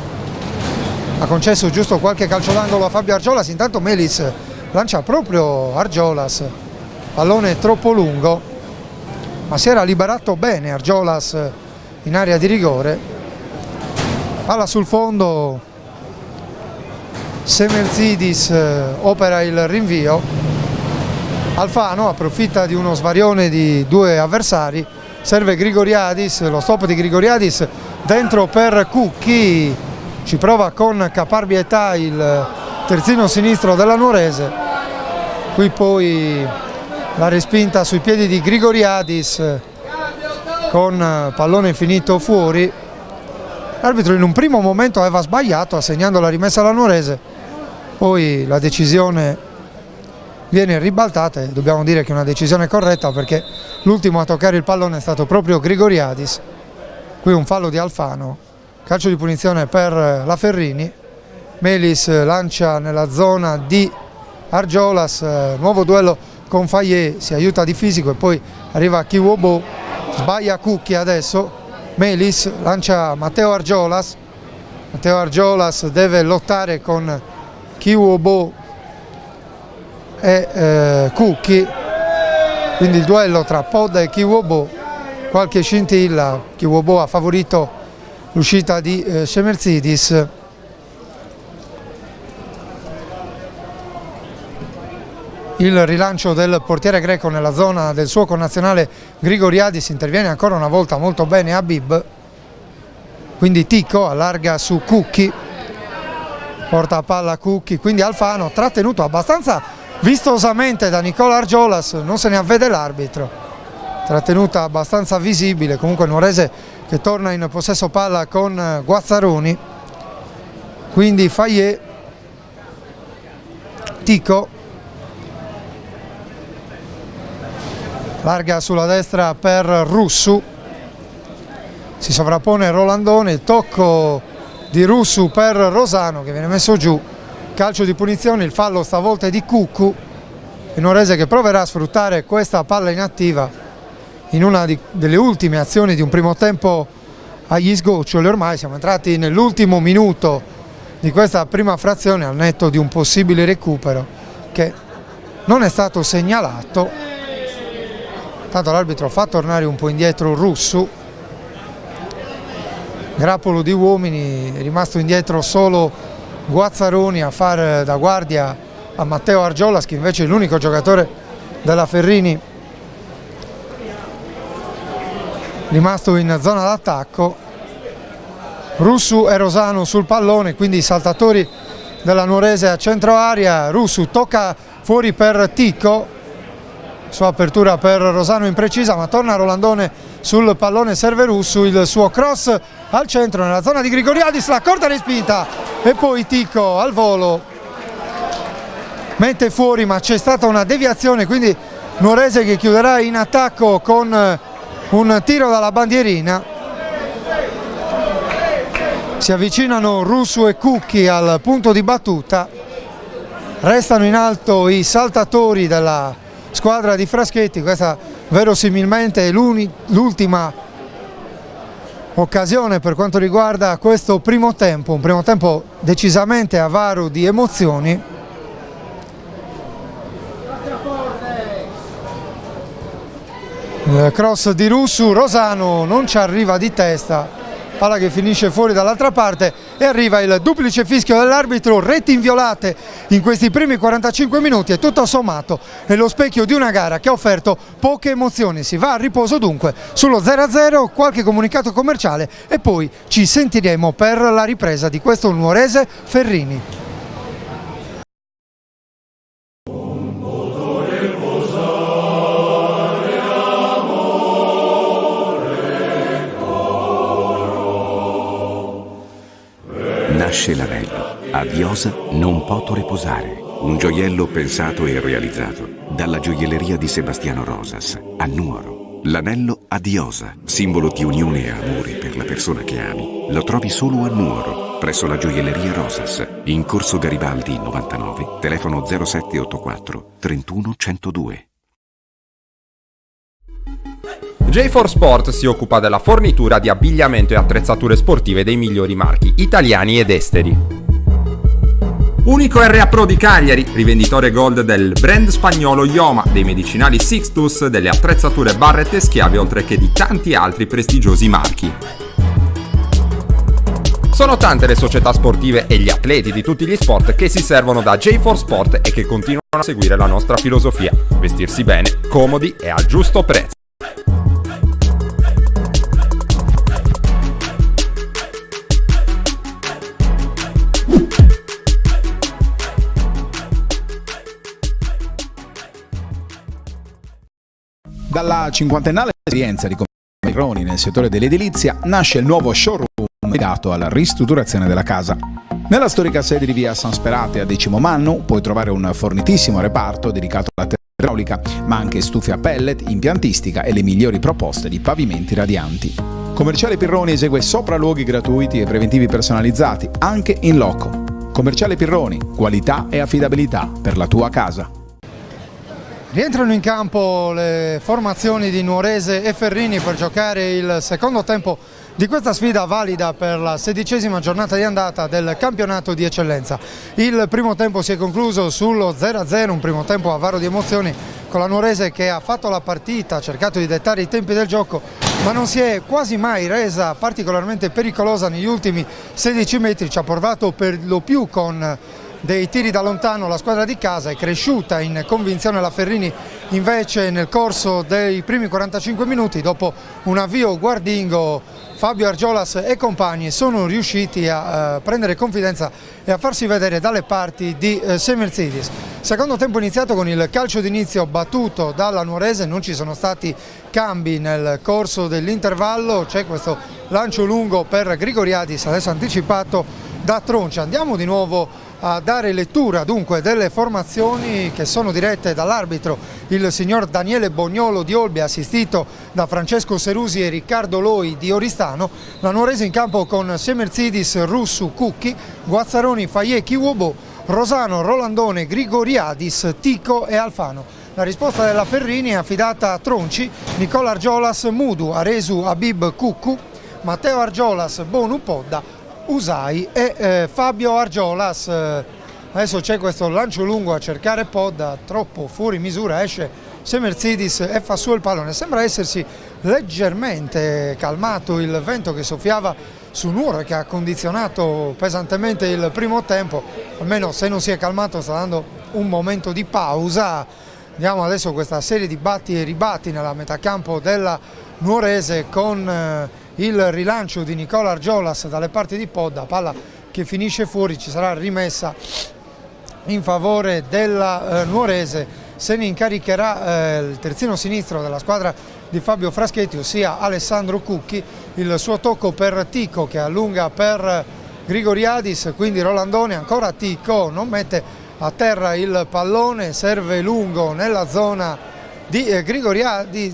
ha concesso giusto qualche calcio d'angolo a Fabio Argiolas, intanto Melis lancia proprio Argiolas, pallone troppo lungo, ma si era liberato bene Argiolas in area di rigore. Palla sul fondo, Semerzidis opera il rinvio, Alfano approfitta di uno svarione di 2 avversari, serve Grigoriadis, lo stop di Grigoriadis dentro per Cucchi, ci prova con caparbietà il terzino sinistro della Nuorese, qui poi la respinta sui piedi di Grigoriadis con pallone finito fuori. L'arbitro in un primo momento aveva sbagliato assegnando la rimessa alla Nuorese, poi la decisione viene ribaltata e dobbiamo dire che è una decisione corretta perché l'ultimo a toccare il pallone è stato proprio Grigoriadis. Qui un fallo di Alfano, calcio di punizione per la Ferrini, Melis lancia nella zona di Argiolas, nuovo duello con Fayet, si aiuta di fisico e poi arriva Kiwobo, sbaglia Cucchi adesso, Melis lancia Matteo Argiolas deve lottare con Kiwobo e Cucchi, quindi il duello tra Podda e Kiwobo, qualche scintilla, Kiwobo ha favorito l'uscita di Shemerzidis. Il rilancio del portiere greco nella zona del suo connazionale Grigoriadis, interviene ancora una volta molto bene Habib, quindi Tico allarga su Cucchi, porta a palla Cucchi, quindi Alfano trattenuto abbastanza vistosamente da Nicola Argiolas, non se ne avvede l'arbitro, trattenuta abbastanza visibile, comunque Nuorese che torna in possesso palla con Guazzaroni, quindi Fayet, Tico, larga sulla destra per Russu, si sovrappone Rolandone, il tocco di Russu per Rosano che viene messo giù, calcio di punizione, il fallo stavolta è di Cuccu, e Nuorese che proverà a sfruttare questa palla inattiva in una delle ultime azioni di un primo tempo agli sgoccioli. Ormai siamo entrati nell'ultimo minuto di questa prima frazione, al netto di un possibile recupero che non è stato segnalato. Tanto l'arbitro fa tornare un po' indietro Russu, grappolo di uomini, è rimasto indietro solo Guazzaroni a fare da guardia a Matteo Argiolas, che invece è l'unico giocatore della Ferrini rimasto in zona d'attacco. Russu e Rosano sul pallone, quindi i saltatori della Nuorese a centro area. Russu tocca fuori per Tico, sua apertura per Rosano imprecisa, ma torna Rolandone sul pallone, serve Russu, il suo cross al centro nella zona di Grigoriadis, la corta respinta e poi Tico al volo mette fuori, ma c'è stata una deviazione, quindi Nuorese che chiuderà in attacco con un tiro dalla bandierina. Si avvicinano Russu e Cucchi al punto di battuta, restano in alto i saltatori della squadra di Fraschetti. Questa verosimilmente è l'ultima occasione per quanto riguarda questo primo tempo, un primo tempo decisamente avaro di emozioni. Il cross di Russu, Rosano non ci arriva di testa, palla che finisce fuori dall'altra parte e arriva il duplice fischio dell'arbitro. Reti inviolate in questi primi 45 minuti e tutto sommato è lo specchio di una gara che ha offerto poche emozioni. Si va a riposo dunque sullo 0-0, qualche comunicato commerciale e poi ci sentiremo per la ripresa di questo Nuorese Ferrini. Nasce l'anello. A Diosa non poto riposare. Un gioiello pensato e realizzato dalla gioielleria di Sebastiano Rosas a Nuoro. L'anello a Diosa, simbolo di unione e amore per la persona che ami. Lo trovi solo a Nuoro, presso la gioielleria Rosas, in Corso Garibaldi 99, telefono 0784 31 102. J4 Sport si occupa della fornitura di abbigliamento e attrezzature sportive dei migliori marchi italiani ed esteri. Unico RA Pro di Cagliari, rivenditore gold del brand spagnolo Ioma, dei medicinali Sixtus, delle attrezzature Barrett e Schiavi, oltre che di tanti altri prestigiosi marchi. Sono tante le società sportive e gli atleti di tutti gli sport che si servono da J4 Sport e che continuano a seguire la nostra filosofia: vestirsi bene, comodi e al giusto prezzo. Dalla cinquantennale esperienza di Pirroni nel settore dell'edilizia nasce il nuovo showroom legato alla ristrutturazione della casa. Nella storica sede di via San Sperate a Decimo Mannu puoi trovare un fornitissimo reparto dedicato alla terra idraulica, ma anche stufe a pellet, impiantistica e le migliori proposte di pavimenti radianti. Commerciale Pirroni esegue sopralluoghi gratuiti e preventivi personalizzati, anche in loco. Commerciale Pirroni, qualità e affidabilità per la tua casa. Rientrano in campo le formazioni di Nuorese e Ferrini per giocare il secondo tempo di questa sfida valida per la 16ª giornata di andata del campionato di eccellenza. Il primo tempo si è concluso sullo 0-0, un primo tempo avaro di emozioni, con la Nuorese che ha fatto la partita, ha cercato di dettare i tempi del gioco, ma non si è quasi mai resa particolarmente pericolosa negli ultimi 16 metri, ci ha provato per lo più con dei tiri da lontano la squadra di casa. È cresciuta in convinzione la Ferrini invece nel corso dei primi 45 minuti, dopo un avvio guardingo Fabio Argiolas e compagni sono riusciti a prendere confidenza e a farsi vedere dalle parti di Semersidis. Secondo tempo iniziato con il calcio d'inizio battuto dalla Nuorese, non ci sono stati cambi nel corso dell'intervallo, c'è questo lancio lungo per Grigoriadis, adesso anticipato da Tronci. Andiamo di nuovo a dare lettura dunque delle formazioni che sono dirette dall'arbitro, il signor Daniele Bognolo di Olbia, assistito da Francesco Serusi e Riccardo Loi di Oristano. La Nuorese in campo con Semersidis, Russu, Cucchi, Guazzaroni, Fayet, Chiuobo, Rosano, Rolandone, Grigoriadis, Tico e Alfano. La risposta della Ferrini è affidata a Tronci, Nicola Argiolas, Mudu, Aresu, Habib, Cuccu, Matteo Argiolas, Bonu, Podda, Usai e Fabio Argiolas. Adesso c'è questo lancio lungo a cercare Podda, troppo fuori misura, esce Semersidis e fa su il pallone. Sembra essersi leggermente calmato il vento che soffiava su Nuoro e che ha condizionato pesantemente il primo tempo, almeno se non si è calmato sta dando un momento di pausa. Vediamo adesso questa serie di batti e ribatti nella metà campo della Nuorese con il rilancio di Nicola Argiolas dalle parti di Podda, palla che finisce fuori, ci sarà rimessa in favore della Nuorese. Se ne incaricherà il terzino sinistro della squadra di Fabio Fraschetti, ossia Alessandro Cucchi. Il suo tocco per Tico che allunga per Grigoriadis, quindi Rolandone, ancora Tico, non mette a terra il pallone, serve lungo nella zona di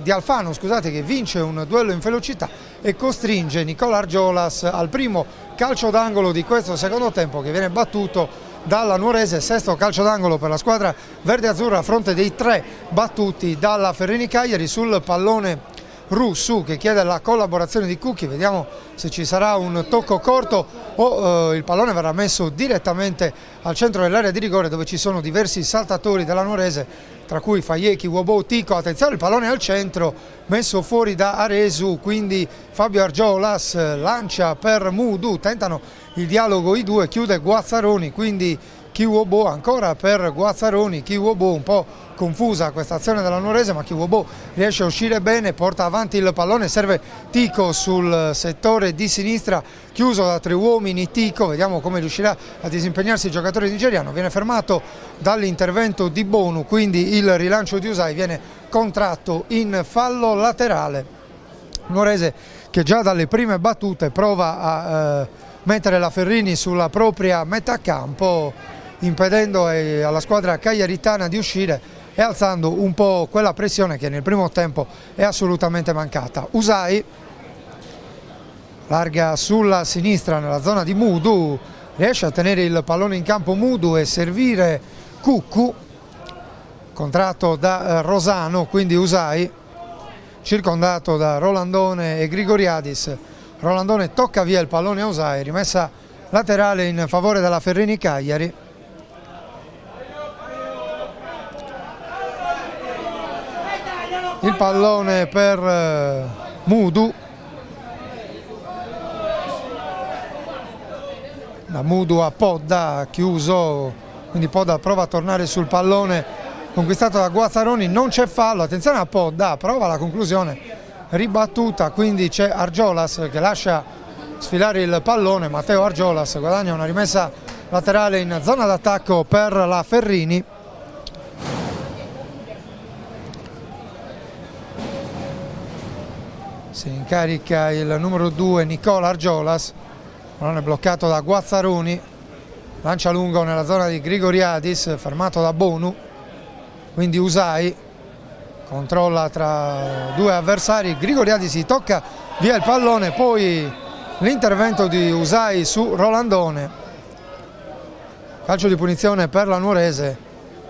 Alfano, scusate, che vince un duello in velocità e costringe Nicola Argiolas al primo calcio d'angolo di questo secondo tempo, che viene battuto dalla Nuorese. Sesto calcio d'angolo per la squadra verde-azzurra a fronte dei 3 battuti dalla Ferrini Cagliari. Sul pallone Russu che chiede la collaborazione di Cucchi, vediamo se ci sarà un tocco corto o il pallone verrà messo direttamente al centro dell'area di rigore, dove ci sono diversi saltatori della Nuorese, tra cui Fayet, Chiuobo, Tico. Attenzione, il pallone al centro, messo fuori da Aresu, quindi Fabio Argiolas lancia per Mudu, tentano il dialogo i due, chiude Guazzaroni, quindi Chiuobo ancora per Guazzaroni, Chiuobo un po' confusa questa azione della Nuorese, ma Chiuobo riesce a uscire bene, porta avanti il pallone, serve Tico sul settore di sinistra, chiuso da 3 uomini Tico, vediamo come riuscirà a disimpegnarsi il giocatore nigeriano, viene fermato dall'intervento di Bonu, quindi il rilancio di Usai viene contratto in fallo laterale. Nuorese che già dalle prime battute prova a mettere la Ferrini sulla propria metà campo, impedendo alla squadra cagliaritana di uscire e alzando un po' quella pressione che nel primo tempo è assolutamente mancata. Usai larga sulla sinistra nella zona di Mudu, riesce a tenere il pallone in campo Mudu e servire Cuccu, contratto da Rosano, quindi Usai circondato da Rolandone e Grigoriadis. Rolandone tocca via il pallone a Usai, rimessa laterale in favore della Ferrini Cagliari. Il pallone per Mudu, da Mudu a Podda, chiuso, quindi Podda prova a tornare sul pallone conquistato da Guazzaroni, non c'è fallo, attenzione a Podda, prova la conclusione ribattuta, quindi c'è Argiolas che lascia sfilare il pallone, Matteo Argiolas guadagna una rimessa laterale in zona d'attacco per la Ferrini. Si incarica il numero 2 Nicola Argiolas, pallone bloccato da Guazzaroni, lancia lungo nella zona di Grigoriadis, fermato da Bonu, quindi Usai controlla tra 2 avversari, Grigoriadis si tocca via il pallone, poi l'intervento di Usai su Rolandone, calcio di punizione per la Nuorese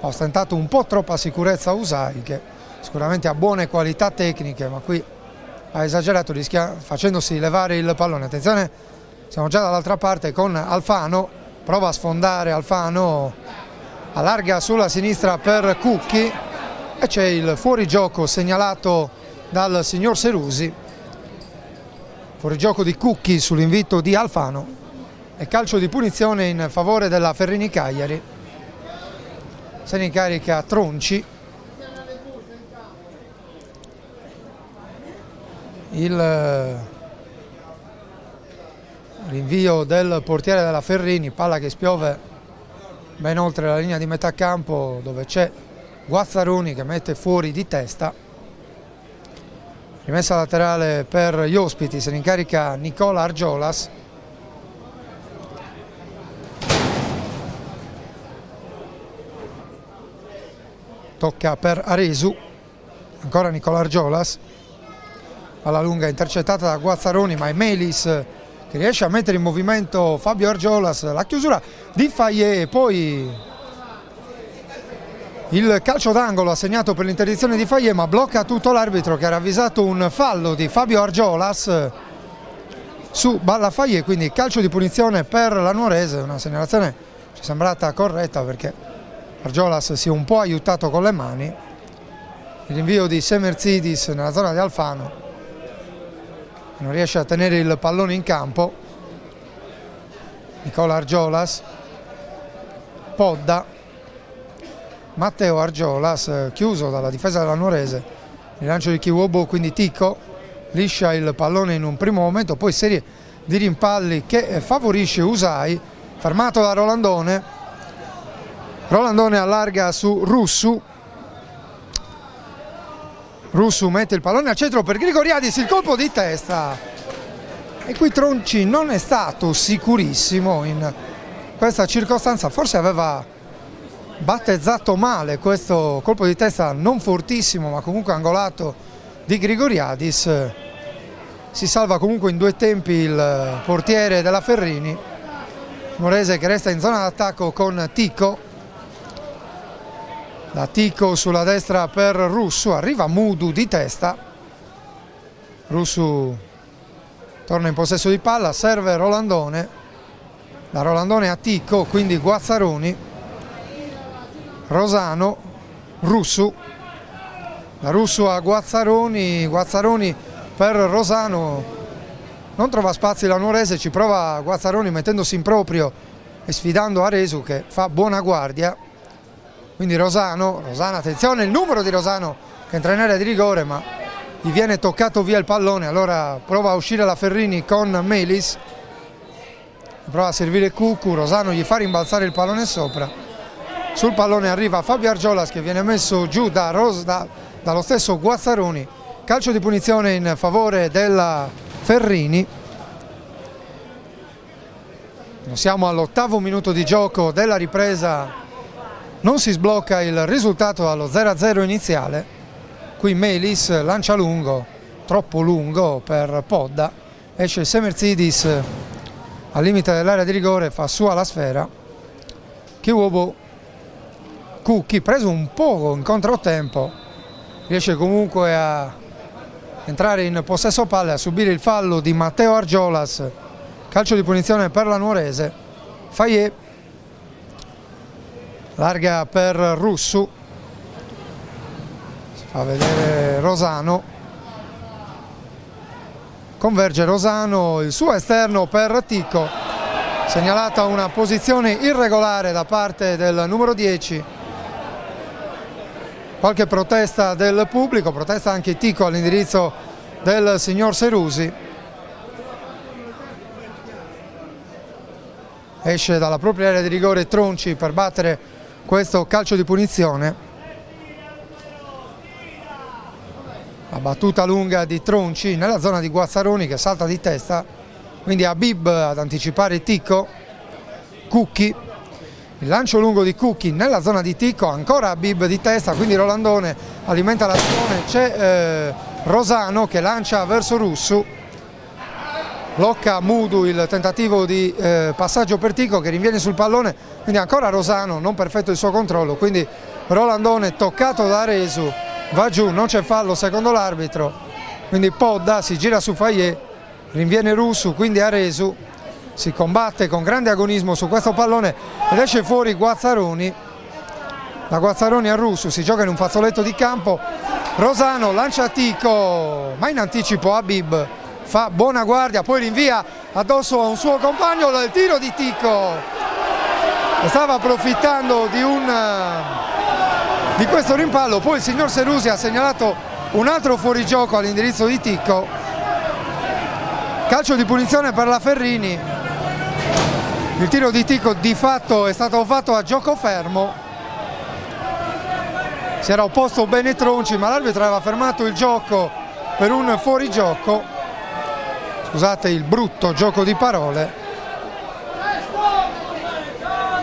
ha ostentato un po' troppa sicurezza Usai, che sicuramente ha buone qualità tecniche, ma qui ha esagerato facendosi levare il pallone. Attenzione, siamo già dall'altra parte con Alfano, prova a sfondare Alfano, allarga sulla sinistra per Cucchi e c'è il fuorigioco segnalato dal signor Serusi. Fuorigioco di Cucchi sull'invito di Alfano e calcio di punizione in favore della Ferrini Cagliari. Se ne incarica Tronci. Il rinvio del portiere della Ferrini, palla che spiove ben oltre la linea di metà campo, dove c'è Guazzaroni che mette fuori di testa. Rimessa laterale per gli ospiti, se ne incarica Nicola Argiolas. Tocca per Aresu, ancora Nicola Argiolas. Palla lunga intercettata da Guazzaroni, ma è Melis che riesce a mettere in movimento Fabio Argiolas. La chiusura di Fayet, poi il calcio d'angolo assegnato per l'interdizione di Fayet, ma blocca tutto l'arbitro che ha ravvisato un fallo di Fabio Argiolas su Balla Fayet, quindi calcio di punizione per la Nuorese. Una segnalazione ci è sembrata corretta perché Argiolas si è un po' aiutato con le mani. Il rinvio di Semerzidis nella zona di Alfano, non riesce a tenere il pallone in campo. Nicola Argiolas, Podda, Matteo Argiolas, chiuso dalla difesa della Nuorese. Il lancio di Kiwobo, quindi Tico liscia il pallone in un primo momento, poi serie di rimpalli che favorisce Usai, fermato da Rolandone. Rolandone allarga su Russu. Russu mette il pallone al centro per Grigoriadis, il colpo di testa. E qui Tronci non è stato sicurissimo in questa circostanza, forse aveva battezzato male questo colpo di testa, non fortissimo ma comunque angolato di Grigoriadis. Si salva comunque in due tempi il portiere della Ferrini. Nuorese che resta in zona d'attacco con Tico. Da Tico sulla destra per Russu, arriva Mudu di testa. Russu torna in possesso di palla, serve Rolandone. Da Rolandone a Tico, quindi Guazzaroni. Rosano, Russu. Da Russu a Guazzaroni, Guazzaroni per Rosano. Non trova spazi la Nuorese, ci prova Guazzaroni mettendosi in proprio e sfidando Aresu che fa buona guardia. Quindi Rosano, attenzione il numero di Rosano che entra in area di rigore ma gli viene toccato via il pallone, allora prova a uscire la Ferrini con Melis, prova a servire Cucu, Rosano gli fa rimbalzare il pallone sopra, sul pallone arriva Fabio Argiolas che viene messo giù dallo stesso Guazzaroni, calcio di punizione in favore della Ferrini. Siamo all'8° minuto di gioco della ripresa. Non si sblocca il risultato allo 0-0 iniziale. Qui Melis lancia lungo, troppo lungo per Podda. Esce Semerzidis al limite dell'area di rigore, fa sua la sfera. Kiwobo, Cucchi preso un po' in controtempo, riesce comunque a entrare in possesso palle, a subire il fallo di Matteo Argiolas. Calcio di punizione per la Nuorese. Fayet larga per Russu, si fa vedere Rosano, converge Rosano, il suo esterno per Tico, segnalata una posizione irregolare da parte del numero 10, qualche protesta del pubblico, protesta anche Tico all'indirizzo del signor Serusi. Esce dalla propria area di rigore Tronci per battere questo calcio di punizione. La battuta lunga di Tronci nella zona di Guazzaroni che salta di testa, quindi Habib ad anticipare Tico. Cucchi, il lancio lungo di Cucchi nella zona di Tico, ancora Habib di testa, quindi Rolandone alimenta l'azione, c'è Rosano che lancia verso Russu. Blocca Mudu il tentativo di passaggio per Tico che rinviene sul pallone, quindi ancora Rosano, non perfetto il suo controllo, quindi Rolandone toccato da Aresu, va giù, non c'è fallo secondo l'arbitro, quindi Podda si gira su Fayet, rinviene Rusu, quindi Aresu si combatte con grande agonismo su questo pallone ed esce fuori Guazzaroni. Da Guazzaroni a Rusu si gioca in un fazzoletto di campo, Rosano lancia Tico, ma in anticipo Habib fa buona guardia, poi rinvia addosso a un suo compagno, il tiro di Tico, stava approfittando di questo rimpallo, poi il signor Serusi ha segnalato un altro fuorigioco all'indirizzo di Tico, calcio di punizione per la Ferrini. Il tiro di Tico di fatto è stato fatto a gioco fermo, si era opposto bene Tronci, ma l'arbitro aveva fermato il gioco per un fuorigioco, scusate il brutto gioco di parole.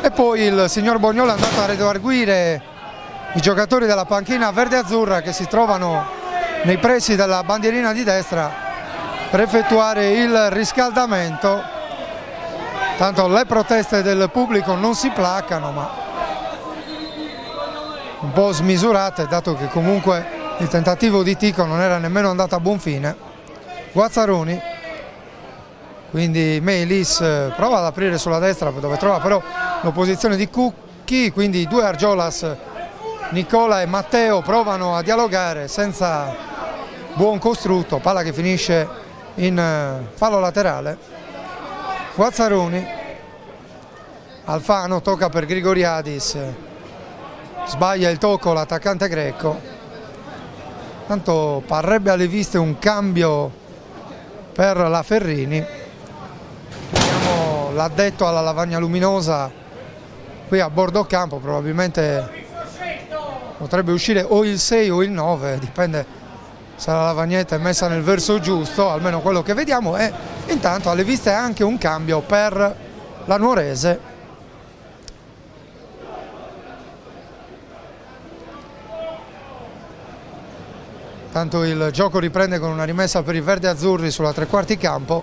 E poi il signor Bognolo è andato a redarguire i giocatori della panchina verde-azzurra che si trovano nei pressi della bandierina di destra per effettuare il riscaldamento. Tanto le proteste del pubblico non si placano, ma un po' smisurate, dato che comunque il tentativo di Tico non era nemmeno andato a buon fine. Guazzaroni, quindi Melis prova ad aprire sulla destra dove trova però l'opposizione di Cucchi, quindi i due Argiolas, Nicola e Matteo, provano a dialogare senza buon costrutto, palla che finisce in fallo laterale. Guazzaroni, Alfano tocca per Grigoriadis, sbaglia il tocco l'attaccante greco. Tanto parrebbe alle viste un cambio per la Ferrini. Vediamo l'addetto alla lavagna luminosa qui a bordo campo, probabilmente potrebbe uscire o il 6 o il 9, dipende se la lavagnetta è messa nel verso giusto, almeno quello che vediamo. E intanto alle viste anche un cambio per la Nuorese. Tanto il gioco riprende con una rimessa per i verde-azzurri sulla tre quarti campo,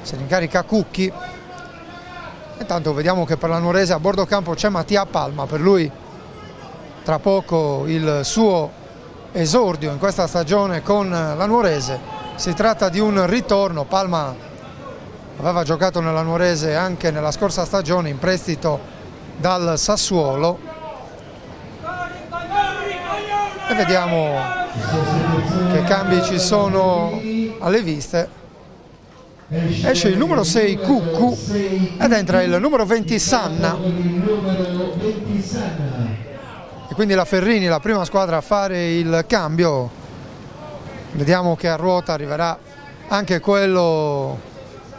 se ne incarica Cucchi. Intanto vediamo che per la Nuorese a bordo campo c'è Mattia Palma, per lui tra poco il suo esordio in questa stagione con la Nuorese. Si tratta di un ritorno, Palma aveva giocato nella Nuorese anche nella scorsa stagione in prestito dal Sassuolo. E vediamo che cambi ci sono alle viste. Esce il numero 6 Cuccu ed entra il numero 20 Sanna. E quindi la Ferrini, la prima squadra a fare il cambio. Vediamo che a ruota arriverà anche quello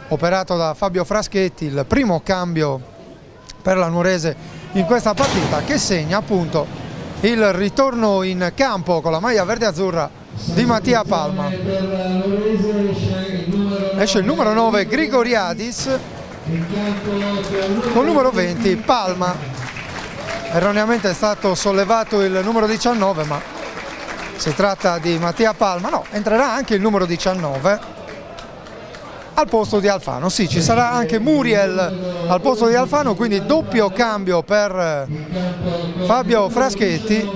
operato da Fabio Fraschetti, il primo cambio per la Nuorese in questa partita, che segna appunto il ritorno in campo con la maglia verde-azzurra di Mattia Palma. Esce il numero 9 Grigoriadis con il numero 20 Palma. Erroneamente è stato sollevato il numero 19, ma si tratta di Mattia Palma. No, entrerà anche il numero 19 al posto di Alfano. Sì, ci sarà anche Muriel al posto di Alfano, quindi doppio cambio per Fabio Fraschetti.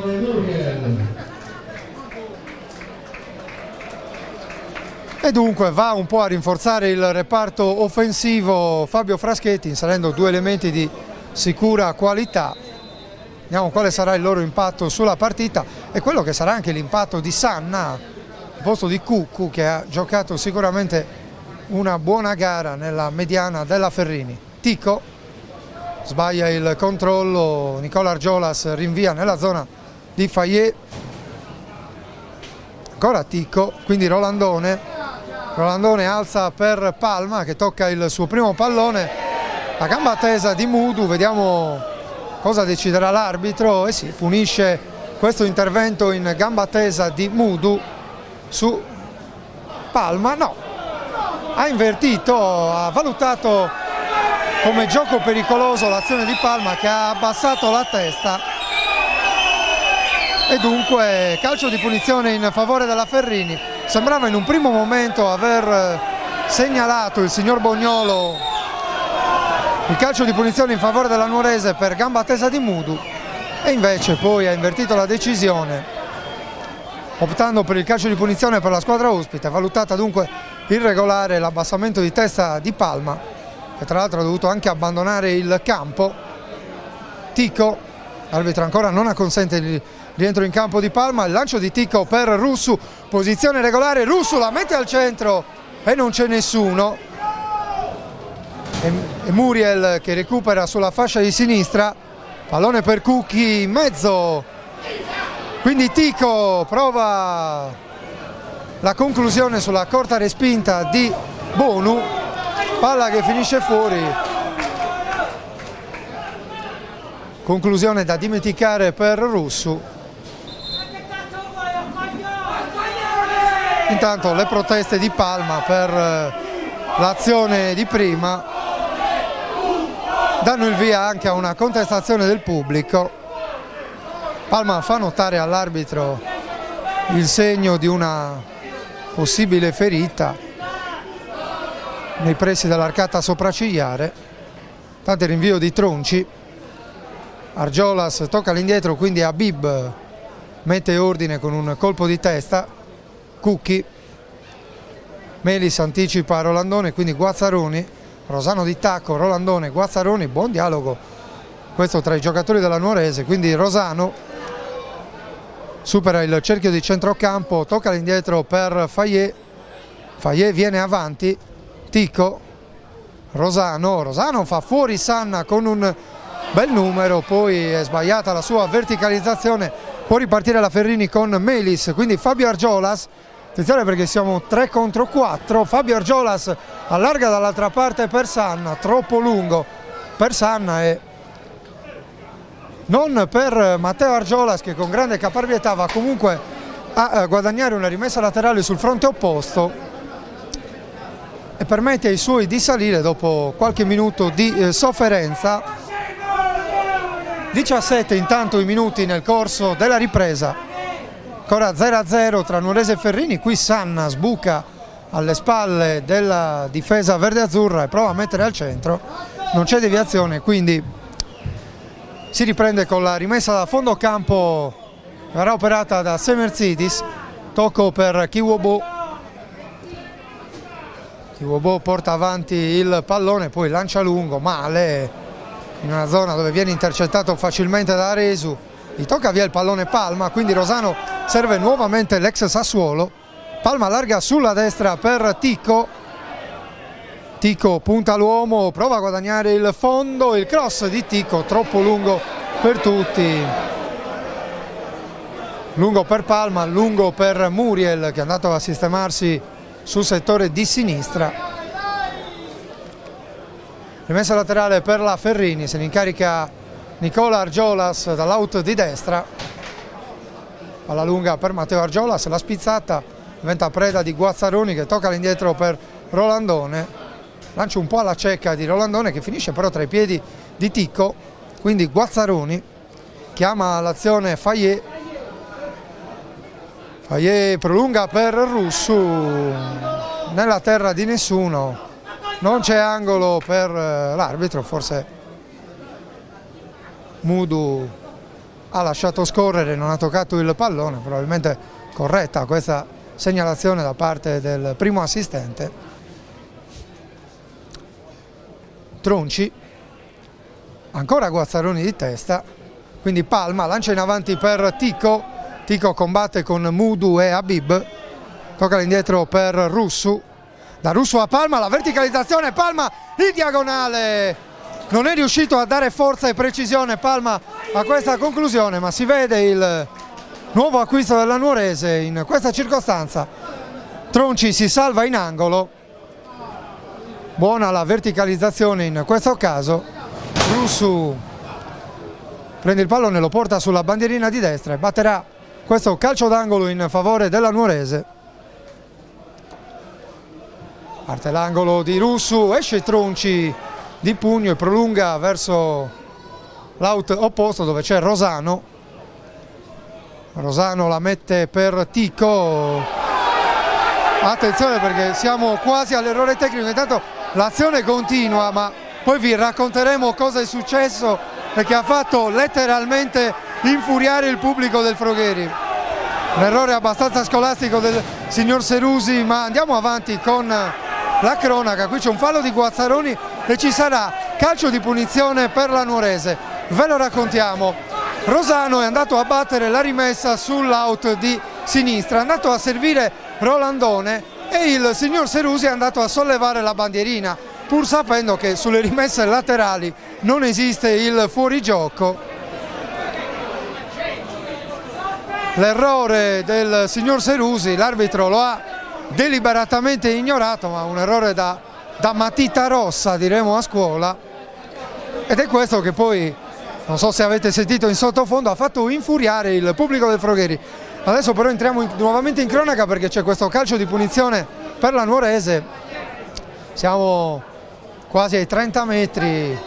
E dunque va un po' a rinforzare il reparto offensivo Fabio Fraschetti, inserendo due elementi di sicura qualità. Vediamo quale sarà il loro impatto sulla partita e quello che sarà anche l'impatto di Sanna al posto di Cuccu, che ha giocato sicuramente una buona gara nella mediana della Ferrini. Tico sbaglia il controllo, Nicola Argiolas rinvia nella zona di Fayet. Ancora Tico, quindi Rolandone alza per Palma che tocca il suo primo pallone, la gamba tesa di Mudu. Vediamo cosa deciderà l'arbitro. E sì, punisce questo intervento in gamba tesa di Mudu su Palma. No, ha invertito, ha valutato come gioco pericoloso l'azione di Palma, che ha abbassato la testa, e dunque calcio di punizione in favore della Ferrini. Sembrava in un primo momento aver segnalato il signor Bognolo il calcio di punizione in favore della Nuorese per gamba tesa di Mudu, e invece poi ha invertito la decisione optando per il calcio di punizione per la squadra ospite. Valutata dunque irregolare l'abbassamento di testa di Palma, che tra l'altro ha dovuto anche abbandonare il campo. Tico, l'arbitro ancora non consente il rientro in campo di Palma, il lancio di Tico per Russu, posizione regolare, Russu la mette al centro e non c'è nessuno, e Muriel che recupera sulla fascia di sinistra, pallone per Cucchi in mezzo, quindi Tico prova la conclusione sulla corta respinta di Bonu, palla che finisce fuori, conclusione da dimenticare per Russu. Intanto le proteste di Palma per l'azione di prima danno il via anche a una contestazione del pubblico. Palma fa notare all'arbitro il segno di una possibile ferita nei pressi dell'arcata sopraccigliare. Tanto il rinvio di Tronci, Argiolas tocca all'indietro, quindi Habib mette ordine con un colpo di testa. Cucchi, Melis anticipa Rolandone, quindi Guazzaroni, Rosano di tacco, Rolandone, Guazzaroni, buon dialogo questo tra i giocatori della Nuorese, quindi Rosano supera il cerchio di centrocampo, tocca all'indietro per Fayet, Fayet viene avanti, Tico, Rosano fa fuori Sanna con un bel numero, poi è sbagliata la sua verticalizzazione, può ripartire la Ferrini con Melis, quindi Fabio Argiolas, attenzione perché siamo 3 contro 4, Fabio Argiolas allarga dall'altra parte per Sanna, troppo lungo per Sanna e non per Matteo Argiolas, che con grande caparbietà va comunque a guadagnare una rimessa laterale sul fronte opposto e permette ai suoi di salire dopo qualche minuto di sofferenza. 17 intanto i minuti nel corso della ripresa, ancora 0-0 tra Nuorese e Ferrini. Qui Sanna sbuca alle spalle della difesa verde-azzurra e prova a mettere al centro, non c'è deviazione, quindi si riprende con la rimessa da fondo campo, verrà operata da Semerzidis, tocco per Kiwobo, Kiwobo porta avanti il pallone, poi lancia lungo, male, in una zona dove viene intercettato facilmente da Aresu, gli tocca via il pallone Palma, quindi Rosano serve nuovamente l'ex Sassuolo, Palma allarga sulla destra per Tico, Tico punta l'uomo, prova a guadagnare il fondo, il cross di Tico troppo lungo per tutti, lungo per Palma, lungo per Muriel che è andato a sistemarsi sul settore di sinistra. Rimessa laterale per la Ferrini, se ne incarica Nicola Argiolas dall'out di destra, palla lunga per Matteo Argiolas, la spizzata diventa preda di Guazzaroni che tocca all'indietro per Rolandone, lancia un po' alla cieca di Rolandone che finisce però tra i piedi di Tico, quindi Guazzaroni chiama l'azione Fayet, Fayet prolunga per Russu, nella terra di nessuno, non c'è angolo per l'arbitro, forse Mudu ha lasciato scorrere, non ha toccato il pallone, probabilmente corretta questa segnalazione da parte del primo assistente. Tronci, ancora Guazzaroni di testa, quindi Palma lancia in avanti per Tico, Tico combatte con Mudu e Habib, tocca all'indietro per Russu, da Russu a Palma, la verticalizzazione, Palma in diagonale, non è riuscito a dare forza e precisione Palma a questa conclusione, ma si vede il nuovo acquisto della Nuorese in questa circostanza. Tronci si salva in angolo, buona la verticalizzazione in questo caso, Russu prende il pallone, lo porta sulla bandierina di destra e batterà questo calcio d'angolo in favore della Nuorese. Parte l'angolo di Russu, esce Tronci di pugno e prolunga verso l'out opposto dove c'è Rosano. Rosano la mette per Tico, attenzione perché siamo quasi all'errore tecnico, intanto l'azione continua ma poi vi racconteremo cosa è successo perché ha fatto letteralmente infuriare il pubblico del Frogheri. Un errore abbastanza scolastico del signor Serusi, ma andiamo avanti con la cronaca. Qui c'è un fallo di Guazzaroni e ci sarà calcio di punizione per la Nuorese. Ve lo raccontiamo. Rosano è andato a battere la rimessa sull'out di sinistra, è andato a servire Rolandone e il signor Serusi è andato a sollevare la bandierina, pur sapendo che sulle rimesse laterali non esiste il fuorigioco. L'errore del signor Serusi, l'arbitro lo ha deliberatamente ignorato, ma un errore da matita rossa, diremo a scuola, ed è questo che poi, non so se avete sentito in sottofondo, ha fatto infuriare il pubblico del Frogheri. Adesso però entriamo nuovamente in cronaca perché c'è questo calcio di punizione per la Nuorese. Siamo quasi ai 30 metri,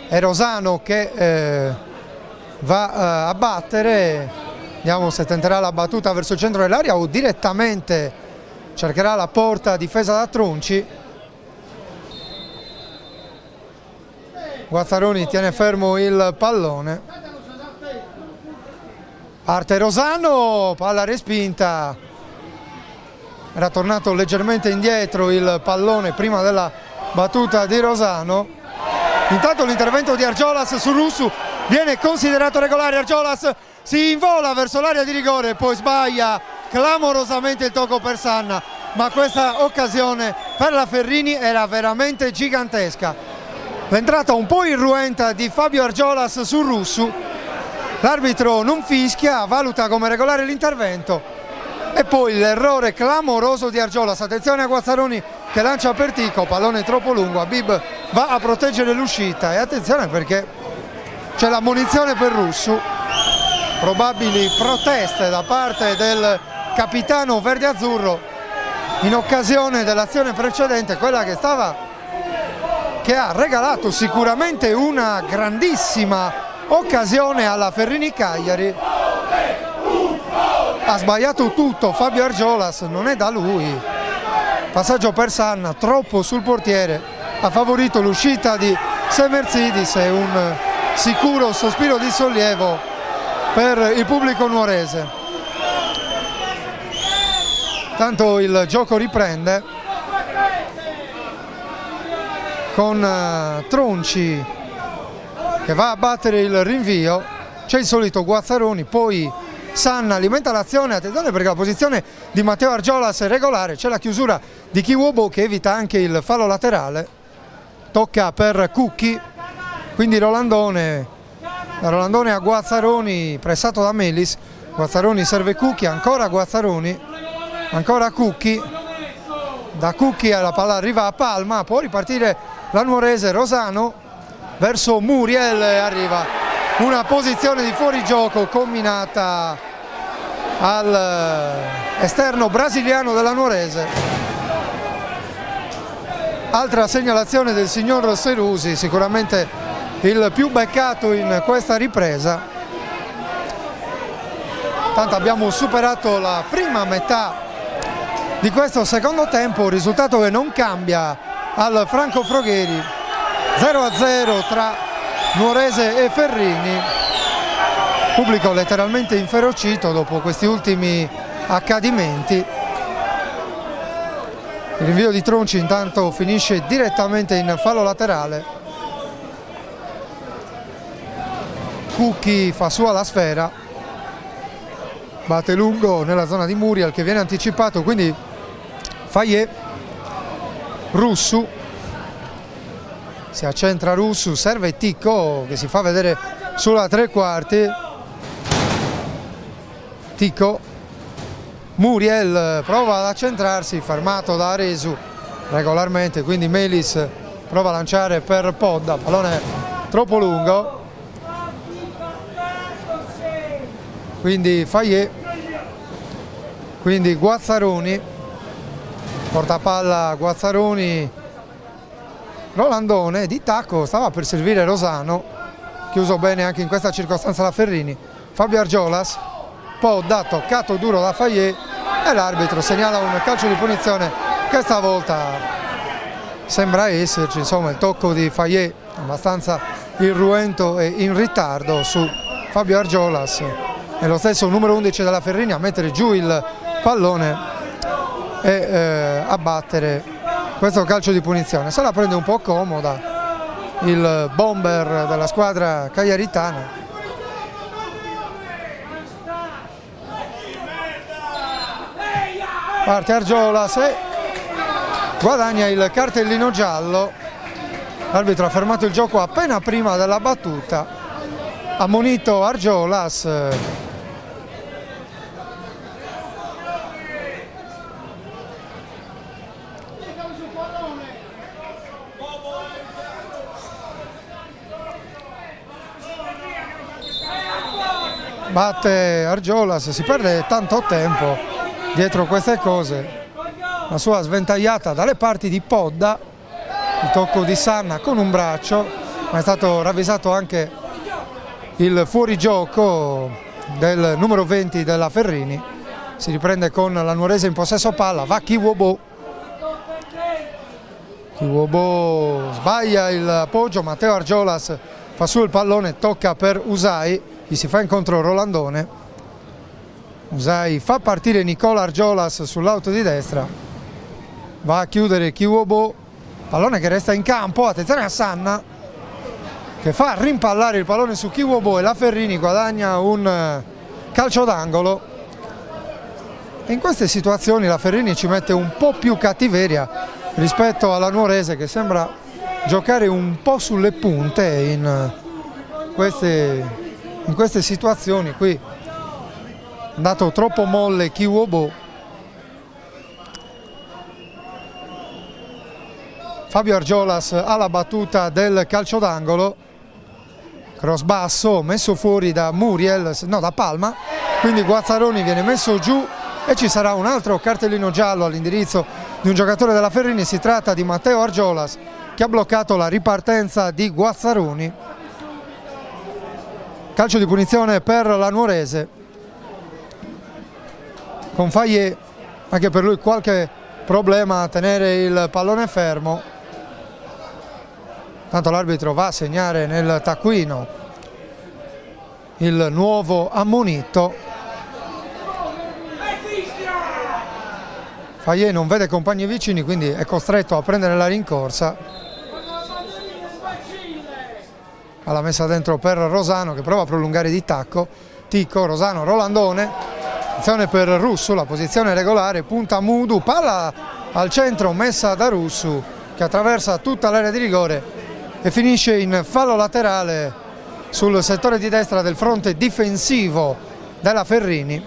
è Rosano che va a battere. Vediamo se tenterà la battuta verso il centro dell'area o direttamente cercherà la porta difesa da Tronci. Guazzaroni tiene fermo il pallone. Parte Rosano, palla respinta. Era tornato leggermente indietro il pallone prima della battuta di Rosano. Intanto l'intervento di Argiolas su Russu viene considerato regolare. Argiolas si invola verso l'area di rigore e poi sbaglia clamorosamente il tocco per Sanna, ma questa occasione per la Ferrini era veramente gigantesca. L'entrata un po' irruenta di Fabio Argiolas su Russu, l'arbitro non fischia, valuta come regolare l'intervento e poi l'errore clamoroso di Argiolas. Attenzione a Guazzaroni che lancia per Tico, pallone troppo lungo, Habib va a proteggere l'uscita e attenzione perché c'è l'ammonizione per Russu. Probabili proteste da parte del capitano verde-azzurro in occasione dell'azione precedente, quella che ha regalato sicuramente una grandissima occasione alla Ferrini Cagliari. Ha sbagliato tutto Fabio Argiolas, non è da lui. Passaggio per Sanna, troppo sul portiere, ha favorito l'uscita di Semerzidis e un sicuro sospiro di sollievo per il pubblico nuorese. Tanto il gioco riprende con Tronci che va a battere il rinvio, c'è il solito Guazzaroni, poi Sanna alimenta l'azione. Attenzione perché la posizione di Matteo Argiolas è regolare, c'è la chiusura di Kiwobo che evita anche il fallo laterale, tocca per Cucchi, quindi Rolandone a Guazzaroni pressato da Melis. Guazzaroni serve Cucchi, ancora Guazzaroni, ancora Cucchi, da Cucchi la palla arriva a Palma, può ripartire la Nuorese. Rosano verso Muriel, arriva una posizione di fuorigioco combinata all'esterno brasiliano della Nuorese. Altra segnalazione del signor Serusi, sicuramente il più beccato in questa ripresa. Tanto abbiamo superato la prima metà di questo secondo tempo, risultato che non cambia al Franco Frogheri, 0-0 tra Nuorese e Ferrini. Pubblico letteralmente inferocito dopo questi ultimi accadimenti. Il rinvio di Tronci intanto finisce direttamente in fallo laterale. Cucchi fa sua la sfera, batte lungo nella zona di Muriel che viene anticipato, quindi Fayet. Russu, si accentra Russu, serve Ticco che si fa vedere sulla tre quarti. Ticco, Muriel prova ad accentrarsi, fermato da Aresu regolarmente, quindi Melis prova a lanciare per Podda, pallone troppo lungo, quindi Fayet, quindi Guazzaroni, portapalla Guazzaroni, Rolandone di tacco, stava per servire Rosano, chiuso bene anche in questa circostanza la Ferrini. Fabio Argiolas, Podda, toccato duro da Fayet e l'arbitro segnala un calcio di punizione che stavolta sembra esserci, insomma il tocco di Fayet abbastanza irruento e in ritardo su Fabio Argiolas è lo stesso numero 11 della Ferrini a mettere giù il pallone e a battere questo calcio di punizione. Se la prende un po' comoda il bomber della squadra cagliaritana. Parte Argiolas e guadagna il cartellino giallo. L'arbitro ha fermato il gioco appena prima della battuta, ammonito Argiolas. Batte Argiolas, si perde tanto tempo dietro queste cose. La sua sventagliata dalle parti di Podda, il tocco di Sanna con un braccio, ma è stato ravvisato anche il fuorigioco del numero 20 della Ferrini. Si riprende con la Nuorese in possesso palla, va Kiwobo. Kiwobo sbaglia il appoggio, Matteo Argiolas fa su il pallone, tocca per Usai, gli si fa incontro Rolandone. Usai fa partire Nicola Argiolas sull'auto di destra, va a chiudere Kiwobo, pallone che resta in campo, attenzione a Sanna che fa rimpallare il pallone su Kiwobo e la Ferrini guadagna un calcio d'angolo. E in queste situazioni la Ferrini ci mette un po' più cattiveria rispetto alla Nuorese, che sembra giocare un po' sulle punte in queste situazioni. Qui è andato troppo molle Kiwobo. Fabio Argiolas alla battuta del calcio d'angolo, cross basso messo fuori da Muriel, no, da Palma, quindi Guazzaroni viene messo giù e ci sarà un altro cartellino giallo all'indirizzo di un giocatore della Ferrini. Si tratta di Matteo Argiolas che ha bloccato la ripartenza di Guazzaroni. Calcio di punizione per la Nuorese con Fayet, anche per lui qualche problema a tenere il pallone fermo. Tanto l'arbitro va a segnare nel taccuino il nuovo ammonito. Fayet non vede compagni vicini, quindi è costretto a prendere la rincorsa. Alla messa dentro per Rosano che prova a prolungare di tacco. Ticco, Rosano, Rolandone. Attenzione per Russu, la posizione regolare, punta Mudu, palla al centro messa da Russu che attraversa tutta l'area di rigore e finisce in fallo laterale sul settore di destra del fronte difensivo della Ferrini.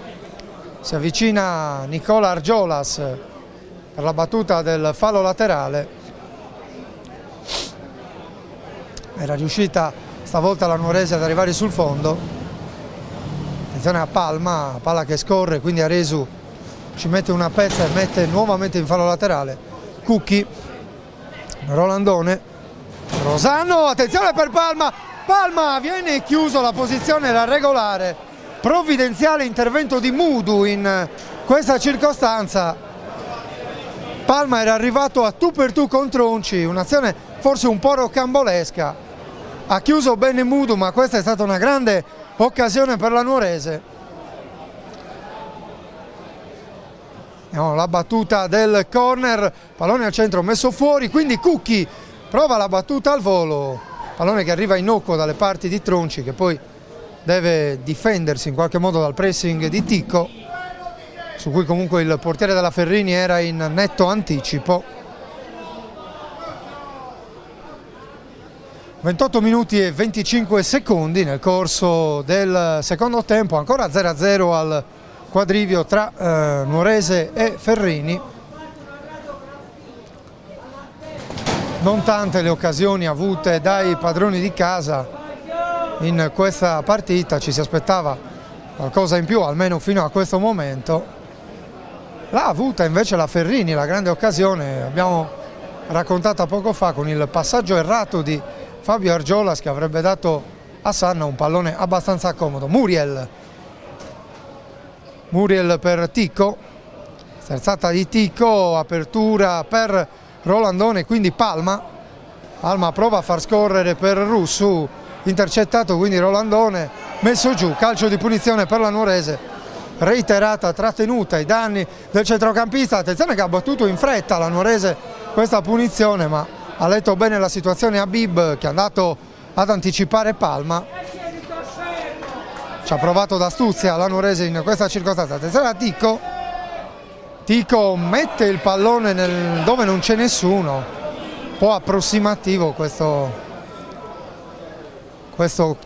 Si avvicina Nicola Argiolas per la battuta del fallo laterale. Era riuscita stavolta la Nuorese ad arrivare sul fondo. Attenzione a Palma, palla che scorre, quindi Aresu ci mette una pezza e mette nuovamente in fallo laterale. Cucchi, Rolandone, Rosano, attenzione per Palma, Palma, viene chiuso la posizione, la regolare, provvidenziale intervento di Mudu in questa circostanza. Palma era arrivato a tu per tu con Tronci, un'azione forse un po' rocambolesca, ha chiuso bene Mudu, ma questa è stata una grande occasione per la Nuorese. La battuta del corner, pallone al centro messo fuori, quindi Cucchi prova la battuta al volo, pallone che arriva innocuo dalle parti di Tronci che poi deve difendersi in qualche modo dal pressing di Ticco, su cui comunque il portiere della Ferrini era in netto anticipo. 28 minuti e 25 secondi nel corso del secondo tempo, ancora 0-0 al quadrivio tra Nuorese e Ferrini. Non tante le occasioni avute dai padroni di casa in questa partita, ci si aspettava qualcosa in più almeno fino a questo momento. L'ha avuta invece la Ferrini, la grande occasione, abbiamo raccontata poco fa con il passaggio errato di Fabio Argiolas che avrebbe dato a Sanna un pallone abbastanza comodo. Muriel per Ticco, sterzata di Ticco, apertura per Rolandone, quindi Palma prova a far scorrere per Russu, intercettato quindi Rolandone, messo giù. Calcio di punizione per la Nuorese, reiterata trattenuta ai danni del centrocampista. Attenzione che ha battuto in fretta la Nuorese questa punizione, ma ha letto bene la situazione Habib, che è andato ad anticipare Palma. Ci ha provato d'astuzia la Nuorese in questa circostanza. Attenzione a Tico. Tico mette il pallone dove non c'è nessuno, un po' approssimativo questo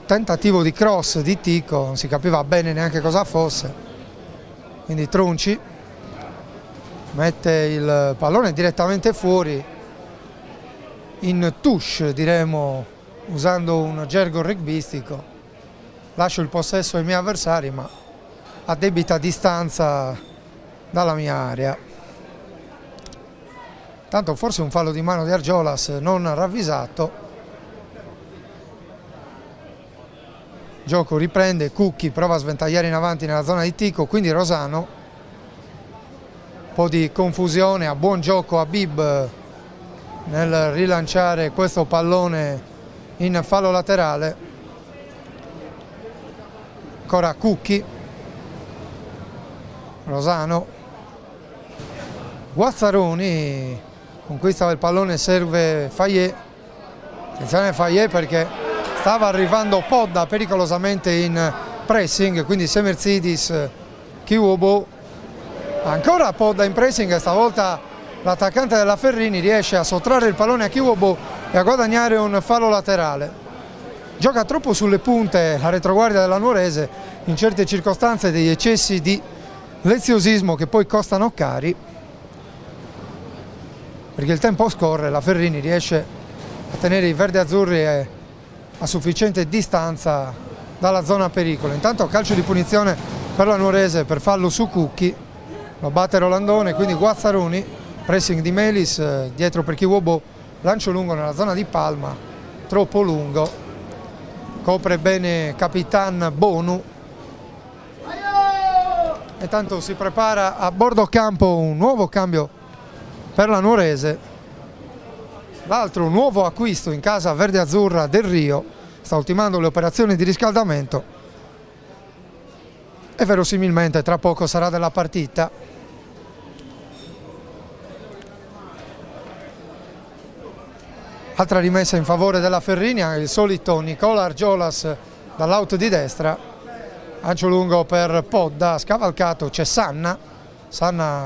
tentativo di cross di Tico, non si capiva bene neanche cosa fosse. Quindi Tronci mette il pallone direttamente fuori, in touche diremo, usando un gergo rugbyistico. Lascio il possesso ai miei avversari, ma a debita distanza dalla mia area. Tanto forse un fallo di mano di Argiolas non ravvisato. Gioco riprende, Cucchi prova a sventagliare in avanti nella zona di Tico, quindi Rosano. Un po' di confusione, a buon gioco Habib nel rilanciare questo pallone in fallo laterale. Ancora Cucchi, Rosano, Guazzaroni conquista il pallone, serve Fayet. Attenzione a Fayet perché stava arrivando Podda pericolosamente in pressing, quindi Semersidis, Kiwobo, ancora Podda in pressing, e stavolta l'attaccante della Ferrini riesce a sottrarre il pallone a Kiwobo e a guadagnare un fallo laterale. Gioca troppo sulle punte la retroguardia della Nuorese, in certe circostanze degli eccessi di leziosismo che poi costano cari, perché il tempo scorre, la Ferrini riesce a tenere i verdi-azzurri a sufficiente distanza dalla zona pericolo. Intanto calcio di punizione per la Nuorese per fallo su Cucchi, lo batte Rolandone, quindi Guazzaroni, pressing di Melis, dietro per Kiwobo, lancio lungo nella zona di Palma, troppo lungo, copre bene Capitan Bonu. E tanto si prepara a bordo campo un nuovo cambio per la Nuorese, l'altro nuovo acquisto in casa verde-azzurra del Rio, sta ultimando le operazioni di riscaldamento e verosimilmente tra poco sarà della partita. Altra rimessa in favore della Ferrini, il solito Nicola Argiolas dall'out di destra, lancio lungo per Podda, scavalcato, c'è Sanna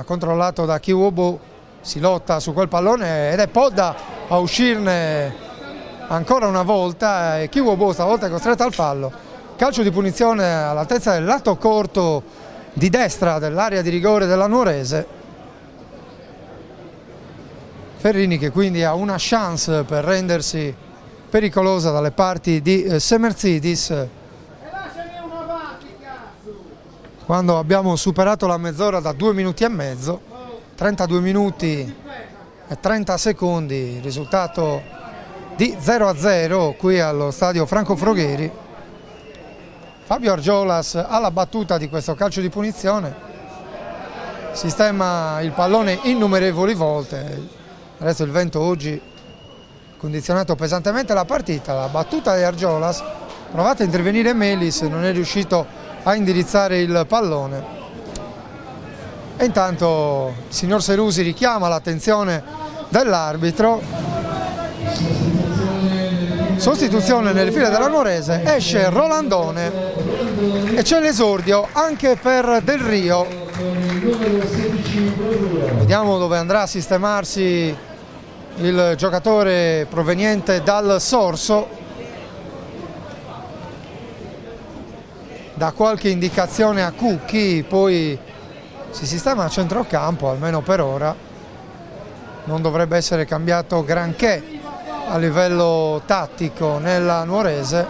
controllato da Kiwobo, si lotta su quel pallone ed è Podda a uscirne ancora una volta e Kiwobo stavolta è costretto al fallo. Calcio di punizione all'altezza del lato corto di destra dell'area di rigore della Nuorese. Ferrini che quindi ha una chance per rendersi pericolosa dalle parti di Semersidis. Quando abbiamo superato la mezz'ora da 2 minuti e mezzo, 32 minuti e 30 secondi, risultato di 0-0 qui allo stadio Franco Frogheri. Fabio Argiolas alla battuta di questo calcio di punizione, sistema il pallone innumerevoli volte, adesso il vento oggi ha condizionato pesantemente la partita. La battuta di Argiolas, provate a intervenire Melis, non è riuscito a indirizzare il pallone. E intanto il signor Serusi richiama l'attenzione dell'arbitro. Sostituzione nelle file della Nuorese, esce Rolandone e c'è l'esordio anche per Del Rio. Vediamo dove andrà a sistemarsi il giocatore proveniente dal Sorso. Da qualche indicazione a Cucchi, poi si sistema a centrocampo, almeno per ora. Non dovrebbe essere cambiato granché a livello tattico nella Nuorese.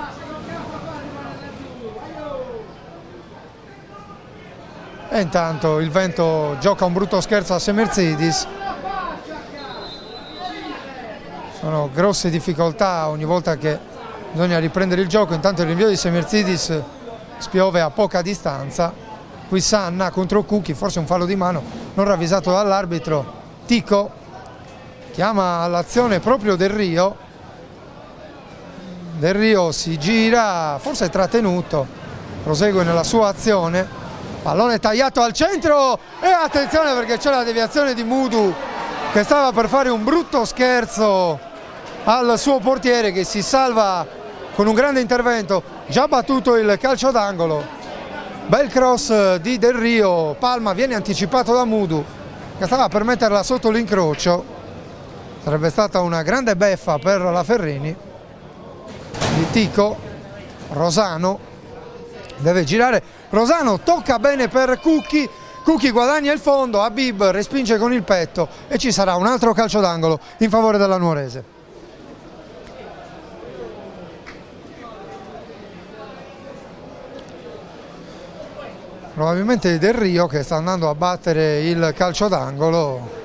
E intanto il vento gioca un brutto scherzo a Semersidis. Sono grosse difficoltà ogni volta che bisogna riprendere il gioco. Intanto il rinvio di Semersidis spiove a poca distanza. Qui Sanna contro Cucchi, forse un fallo di mano non ravvisato dall'arbitro. Tico chiama all'azione proprio Del Rio. Del Rio si gira, forse è trattenuto, prosegue nella sua azione, pallone tagliato al centro e attenzione perché c'è la deviazione di Mudu che stava per fare un brutto scherzo al suo portiere, che si salva con un grande intervento. Già battuto il calcio d'angolo, bel cross di Del Rio, Palma viene anticipato da Mudu che stava per metterla sotto l'incrocio, sarebbe stata una grande beffa per la Ferrini. Di Tico, Rosano deve girare, Rosano tocca bene per Cucchi, Cucchi guadagna il fondo, Habib respinge con il petto e ci sarà un altro calcio d'angolo in favore della Nuorese. Probabilmente Del Rio che sta andando a battere il calcio d'angolo.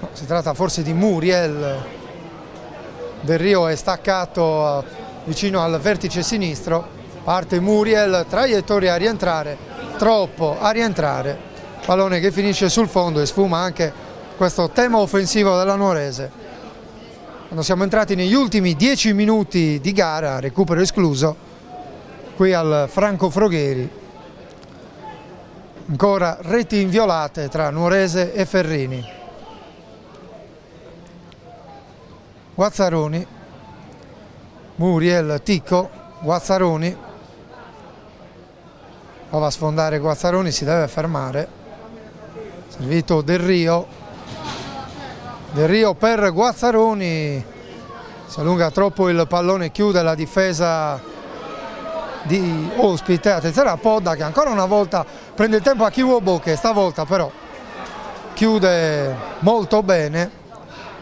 No, si tratta forse di Muriel. Del Rio è staccato vicino al vertice sinistro, parte Muriel, traiettoria a rientrare, troppo a rientrare, pallone che finisce sul fondo e sfuma anche questo tema offensivo della Nuorese. Quando siamo entrati negli ultimi 10 minuti di gara, recupero escluso, qui al Franco Frogheri, ancora reti inviolate tra Nuorese e Ferrini. Guazzaroni, Muriel, Tico, Guazzaroni, prova a sfondare Guazzaroni, si deve fermare, servito Del Rio, Del Rio per Guazzaroni, si allunga troppo il pallone, chiude la difesa di Ospite. Attenzione a Podda che ancora una volta prende il tempo a Kiwobo, che stavolta però chiude molto bene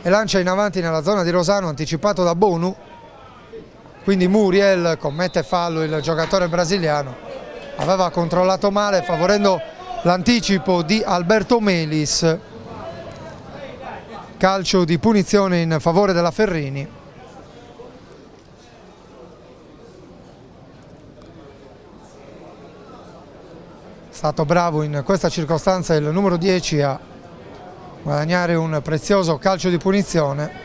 e lancia in avanti nella zona di Rosano, anticipato da Bonu, quindi Muriel commette fallo, il giocatore brasiliano aveva controllato male favorendo l'anticipo di Alberto Melis. Calcio di punizione in favore della Ferrini. È stato bravo in questa circostanza il numero 10 a guadagnare un prezioso calcio di punizione.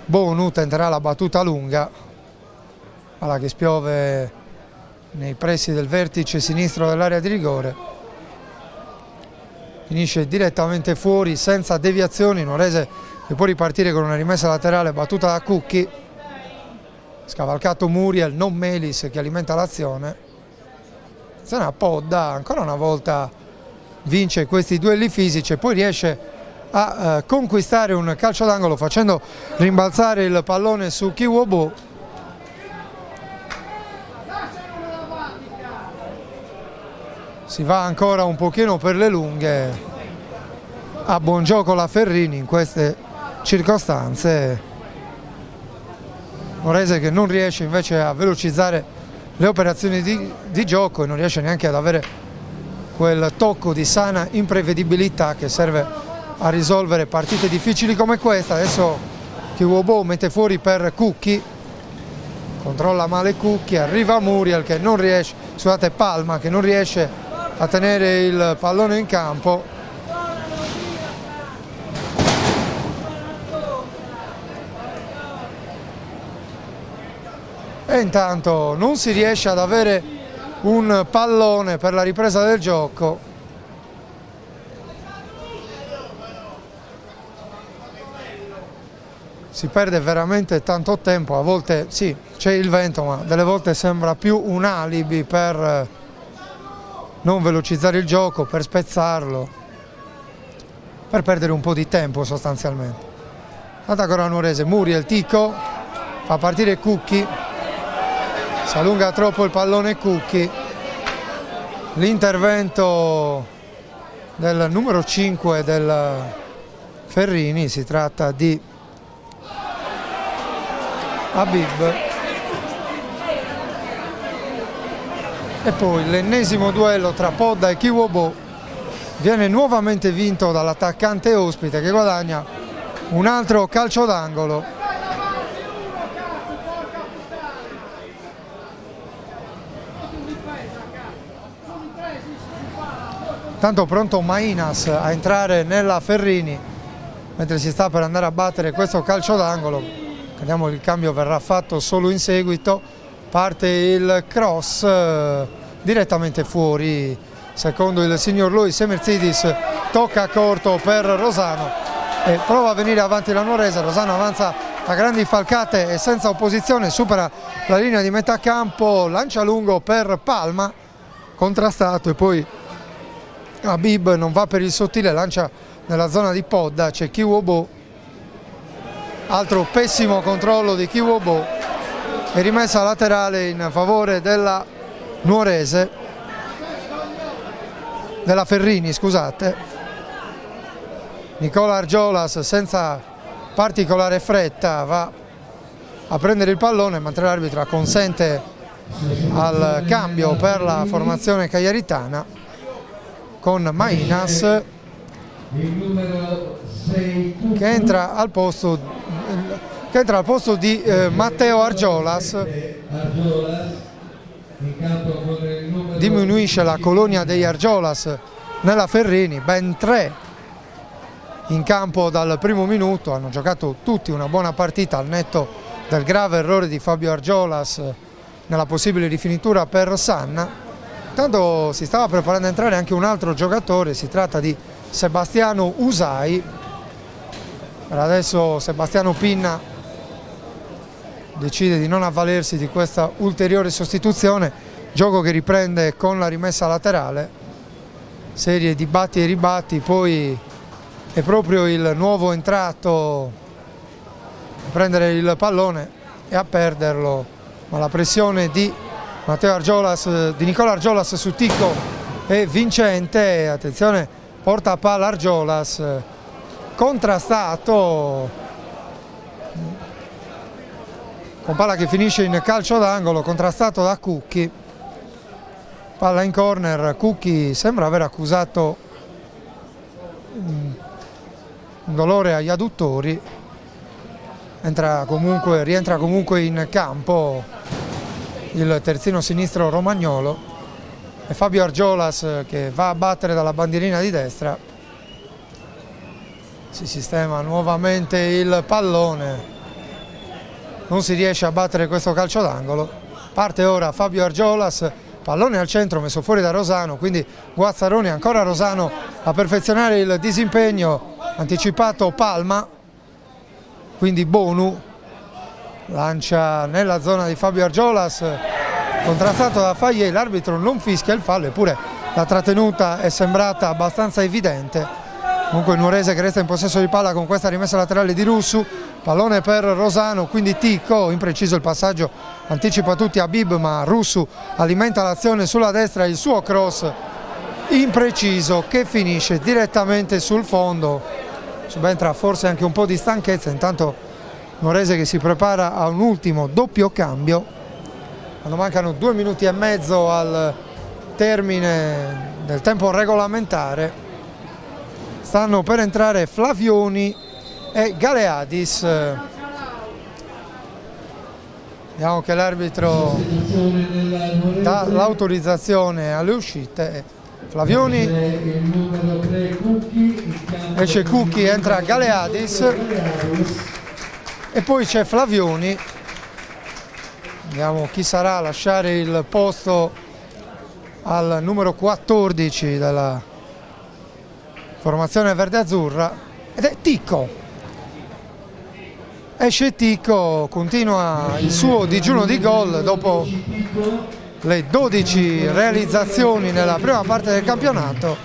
Bonu tenterà la battuta lunga, palla che spiove nei pressi del vertice sinistro dell'area di rigore, finisce direttamente fuori senza deviazioni. Nuorese che può ripartire con una rimessa laterale battuta da Cucchi, scavalcato Muriel, non Melis che alimenta l'azione. Attenzione a Podda, ancora una volta vince questi duelli fisici e poi riesce a conquistare un calcio d'angolo facendo rimbalzare il pallone su Kiwobo. Si va ancora un pochino per le lunghe, a buon gioco la Ferrini in queste circostanze. Nuorese che non riesce invece a velocizzare le operazioni di gioco e non riesce neanche ad avere quel tocco di sana imprevedibilità che serve a risolvere partite difficili come questa. Adesso Kiwobo mette fuori per Cucchi, controlla male Cucchi, arriva Muriel che non riesce, scusate, Palma che non riesce a tenere il pallone in campo. E intanto non si riesce ad avere un pallone per la ripresa del gioco. Si perde veramente tanto tempo, a volte sì, c'è il vento, ma delle volte sembra più un alibi per non velocizzare il gioco, per spezzarlo, per perdere un po' di tempo sostanzialmente. Attacco la Nuorese, Muriel, Tico, fa partire Cucchi. Si allunga troppo il pallone Cucchi, l'intervento del numero 5 del Ferrini, si tratta di Habib. E poi l'ennesimo duello tra Podda e Kiwobo viene nuovamente vinto dall'attaccante Ospite che guadagna un altro calcio d'angolo. Tanto pronto Mainas a entrare nella Ferrini mentre si sta per andare a battere questo calcio d'angolo. Vediamo che il cambio verrà fatto solo in seguito. Parte il cross direttamente fuori, secondo il signor Luis Mercedes, tocca corto per Rosano e prova a venire avanti la Nuorese. Rosano avanza a grandi falcate e senza opposizione, supera la linea di metà campo, lancia lungo per Palma, contrastato, e poi Habib non va per il sottile, lancia nella zona di Podda, c'è Kiwobo, altro pessimo controllo di Kiwobo e rimessa laterale in favore della Nuorese, della Ferrini, scusate. Nicola Argiolas senza particolare fretta va a prendere il pallone, mentre l'arbitro consente al cambio per la formazione cagliaritana con Mainas che entra al posto di Matteo Argiolas. Diminuisce la colonia degli Argiolas nella Ferrini, ben 3 in campo dal primo minuto, hanno giocato tutti una buona partita al netto del grave errore di Fabio Argiolas nella possibile rifinitura per Sanna. Intanto si stava preparando a entrare anche un altro giocatore, si tratta di Sebastiano Usai. Per adesso Sebastiano Pinna decide di non avvalersi di questa ulteriore sostituzione, gioco che riprende con la rimessa laterale, serie di batti e ribatti, poi è proprio il nuovo entrato a prendere il pallone e a perderlo, ma la pressione di Matteo Argiolas, di Nicola Argiolas su Ticco è vincente. Attenzione, porta a palla Argiolas, contrastato con palla che finisce in calcio d'angolo, contrastato da Cucchi. Palla in corner, Cucchi sembra aver accusato un dolore agli adduttori, rientra comunque in campo il terzino sinistro romagnolo e Fabio Argiolas che va a battere dalla bandierina di destra. Si sistema nuovamente il pallone, non si riesce a battere questo calcio d'angolo. Parte ora Fabio Argiolas, pallone al centro messo fuori da Rosano, quindi Guazzaroni, ancora Rosano a perfezionare il disimpegno, anticipato Palma, quindi Bonu lancia nella zona di Fabio Argiolas, contrastato da Faglie, l'arbitro non fischia il fallo, eppure la trattenuta è sembrata abbastanza evidente. Comunque il Nuorese che resta in possesso di palla con questa rimessa laterale di Russu, pallone per Rosano, quindi Ticco, impreciso il passaggio, anticipa tutti Habib, ma Russu alimenta l'azione sulla destra, il suo cross impreciso che finisce direttamente sul fondo. Subentra forse anche un po' di stanchezza, intanto Nuorese che si prepara a un ultimo doppio cambio quando mancano 2 minuti e mezzo al termine del tempo regolamentare. Stanno per entrare Flavioni e Galeadis. Vediamo che l'arbitro dà l'autorizzazione alle uscite. Flavioni, esce Cucchi, entra Galeadis e poi c'è Flavioni. Vediamo chi sarà a lasciare il posto al numero 14 della formazione verde-azzurra, ed è Ticco. Esce Ticco, continua il suo digiuno di gol dopo le 12 realizzazioni nella prima parte del campionato.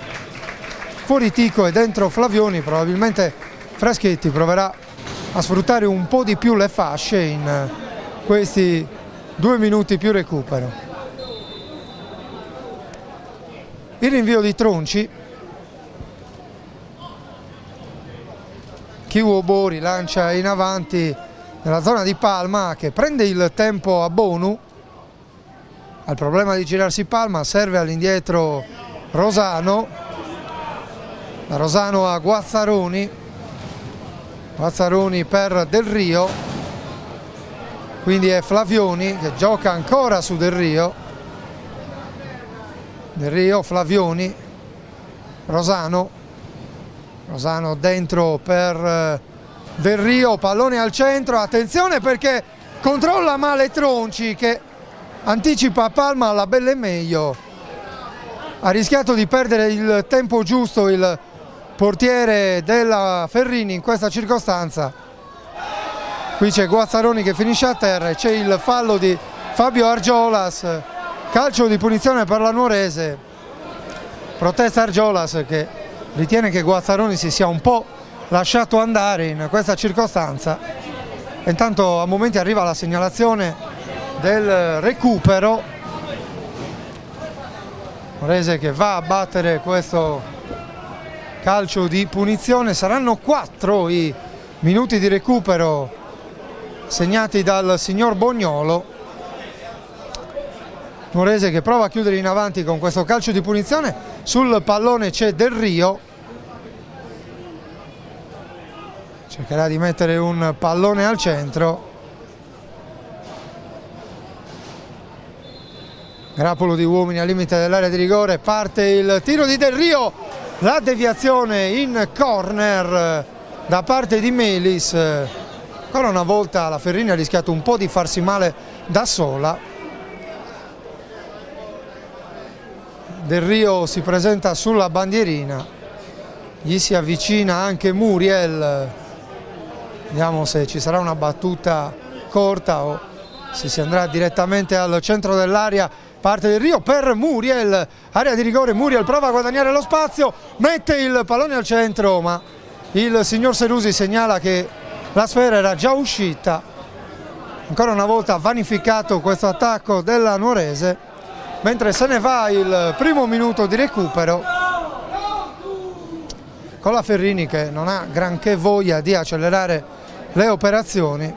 Fuori Ticco e dentro Flavioni, probabilmente Fraschetti proverà a sfruttare un po' di più le fasce in questi 2 minuti più recupero. Il rinvio di Tronci, Kiwobo rilancia in avanti nella zona di Palma che prende il tempo a Bonu. Ha il problema di girarsi Palma, serve all'indietro Rosano, da Rosano a Guazzaroni, Guazzaroni per Del Rio, quindi è Flavioni che gioca ancora su Del Rio, Flavioni, Rosano, Rosano dentro per Del Rio, pallone al centro, attenzione perché controlla male Tronci che anticipa a Palma alla bella e meglio, ha rischiato di perdere il tempo giusto il portiere della Ferrini in questa circostanza. Qui c'è Guazzaroni che finisce a terra e c'è il fallo di Fabio Argiolas, calcio di punizione per la Nuorese, protesta Argiolas che ritiene che Guazzaroni si sia un po' lasciato andare in questa circostanza. Intanto a momenti arriva la segnalazione del recupero, Nuorese che va a battere questo calcio di punizione. Saranno 4 i minuti di recupero segnati dal signor Bognolo. Nuorese che prova a chiudere in avanti con questo calcio di punizione, sul pallone c'è Del Rio, cercherà di mettere un pallone al centro, grappolo di uomini al limite dell'area di rigore, parte il tiro di Del Rio, la deviazione in corner da parte di Melis. Ancora una volta la Ferrini ha rischiato un po' di farsi male da sola. Del Rio si presenta sulla bandierina, gli si avvicina anche Muriel, vediamo se ci sarà una battuta corta o se si andrà direttamente al centro dell'area. Parte Del Rio per Muriel, area di rigore, Muriel prova a guadagnare lo spazio, mette il pallone al centro ma il signor Serusi segnala che la sfera era già uscita. Ancora una volta vanificato questo attacco della Nuorese, mentre se ne va il primo minuto di recupero con la Ferrini che non ha granché voglia di accelerare le operazioni.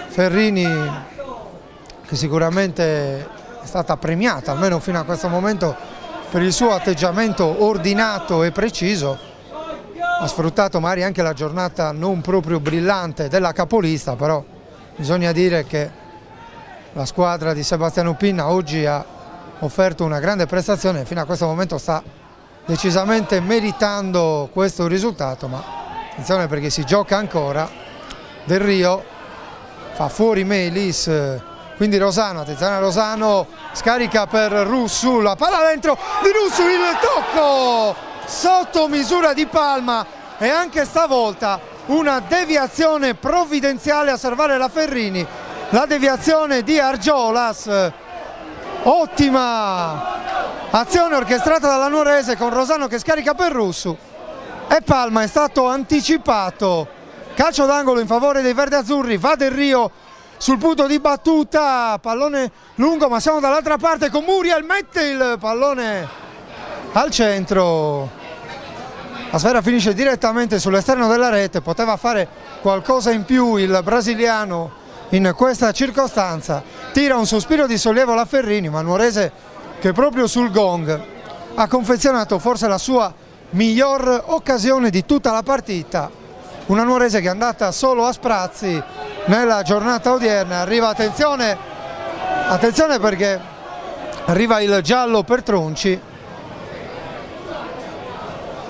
Ferrini che sicuramente è stata premiata almeno fino a questo momento per il suo atteggiamento ordinato e preciso, ha sfruttato magari anche la giornata non proprio brillante della capolista, però bisogna dire che la squadra di Sebastiano Pinna oggi ha offerto una grande prestazione e fino a questo momento sta decisamente meritando questo risultato, ma attenzione perché si gioca ancora. Del Rio fa fuori Melis, quindi Rosano, attenzione a Rosano, scarica per Russu, la palla dentro di Russu, il tocco sotto misura di Palma e anche stavolta una deviazione provvidenziale a salvare la Ferrini, la deviazione di Argiolas. Ottima azione orchestrata dalla Nuorese con Rosano che scarica per Russu e Palma è stato anticipato. Calcio d'angolo in favore dei verdeazzurri, va Del Rio sul punto di battuta, pallone lungo ma siamo dall'altra parte con Muriel, mette il pallone al centro, la sfera finisce direttamente sull'esterno della rete, poteva fare qualcosa in più il brasiliano in questa circostanza, tira un sospiro di sollievo la Ferrini, ma Nuorese che proprio sul gong ha confezionato forse la sua miglior occasione di tutta la partita. Una Nuorese che è andata solo a sprazzi nella giornata odierna. Arriva, attenzione perché arriva il giallo per Tronci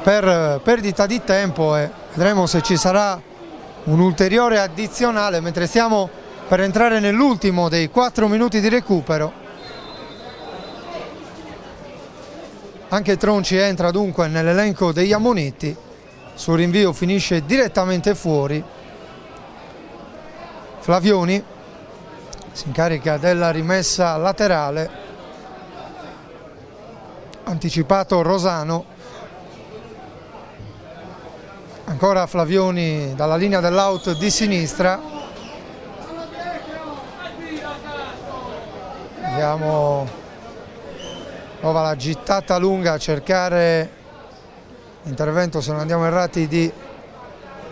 per perdita di tempo e vedremo se ci sarà un ulteriore addizionale mentre stiamo per entrare nell'ultimo dei 4 minuti di recupero. Anche Tronci entra dunque nell'elenco degli ammoniti. Sul rinvio finisce direttamente fuori. Flavioni si incarica della rimessa laterale, anticipato Rosano, ancora Flavioni dalla linea dell'out di sinistra, vediamo, prova la gittata lunga a cercare intervento, se non andiamo errati, di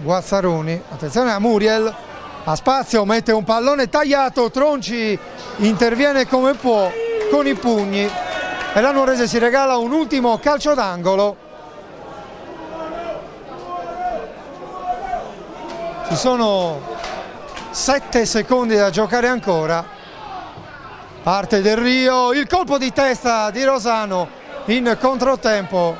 Guazzaroni. Attenzione a Muriel, a spazio, mette un pallone tagliato, Tronci interviene come può con i pugni e la Nuorese si regala un ultimo calcio d'angolo. Ci sono 7 secondi da giocare ancora. Parte Del Rio, il colpo di testa di Rosano in controtempo.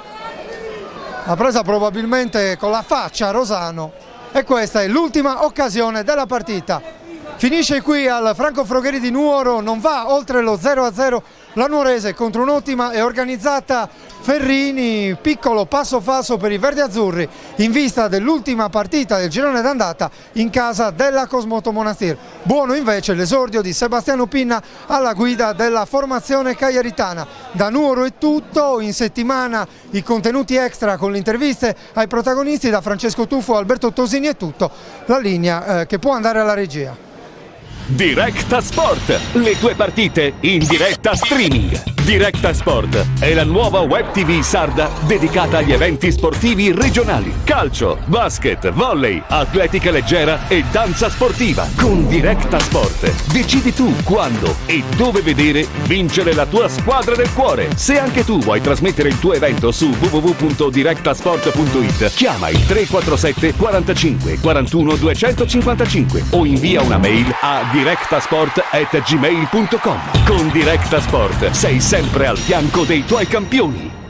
Ha presa probabilmente con la faccia Rosano e questa è l'ultima occasione della partita. Finisce qui al Franco Frogheri di Nuoro, non va oltre lo 0-0 la nuorese contro un'ottima e organizzata Ferrini, piccolo passo falso per i verdi-azzurri in vista dell'ultima partita del girone d'andata in casa della Cosmoto Monastir. Buono invece l'esordio di Sebastiano Pinna alla guida della formazione cagliaritana. Da Nuoro è tutto, in settimana i contenuti extra con le interviste ai protagonisti, da Francesco Tuffo, Alberto Tosini è tutto, la linea che può andare alla regia. Directa Sport, le tue partite in diretta streaming. Directa Sport è la nuova web TV sarda dedicata agli eventi sportivi regionali: calcio, basket, volley, atletica leggera e danza sportiva. Con Directa Sport decidi tu quando e dove vedere vincere la tua squadra del cuore. Se anche tu vuoi trasmettere il tuo evento su www.directasport.it, chiama il 347 45 41 255 o invia una mail a directasport@gmail.com. Con Directa Sport sei sempre al fianco dei tuoi campioni.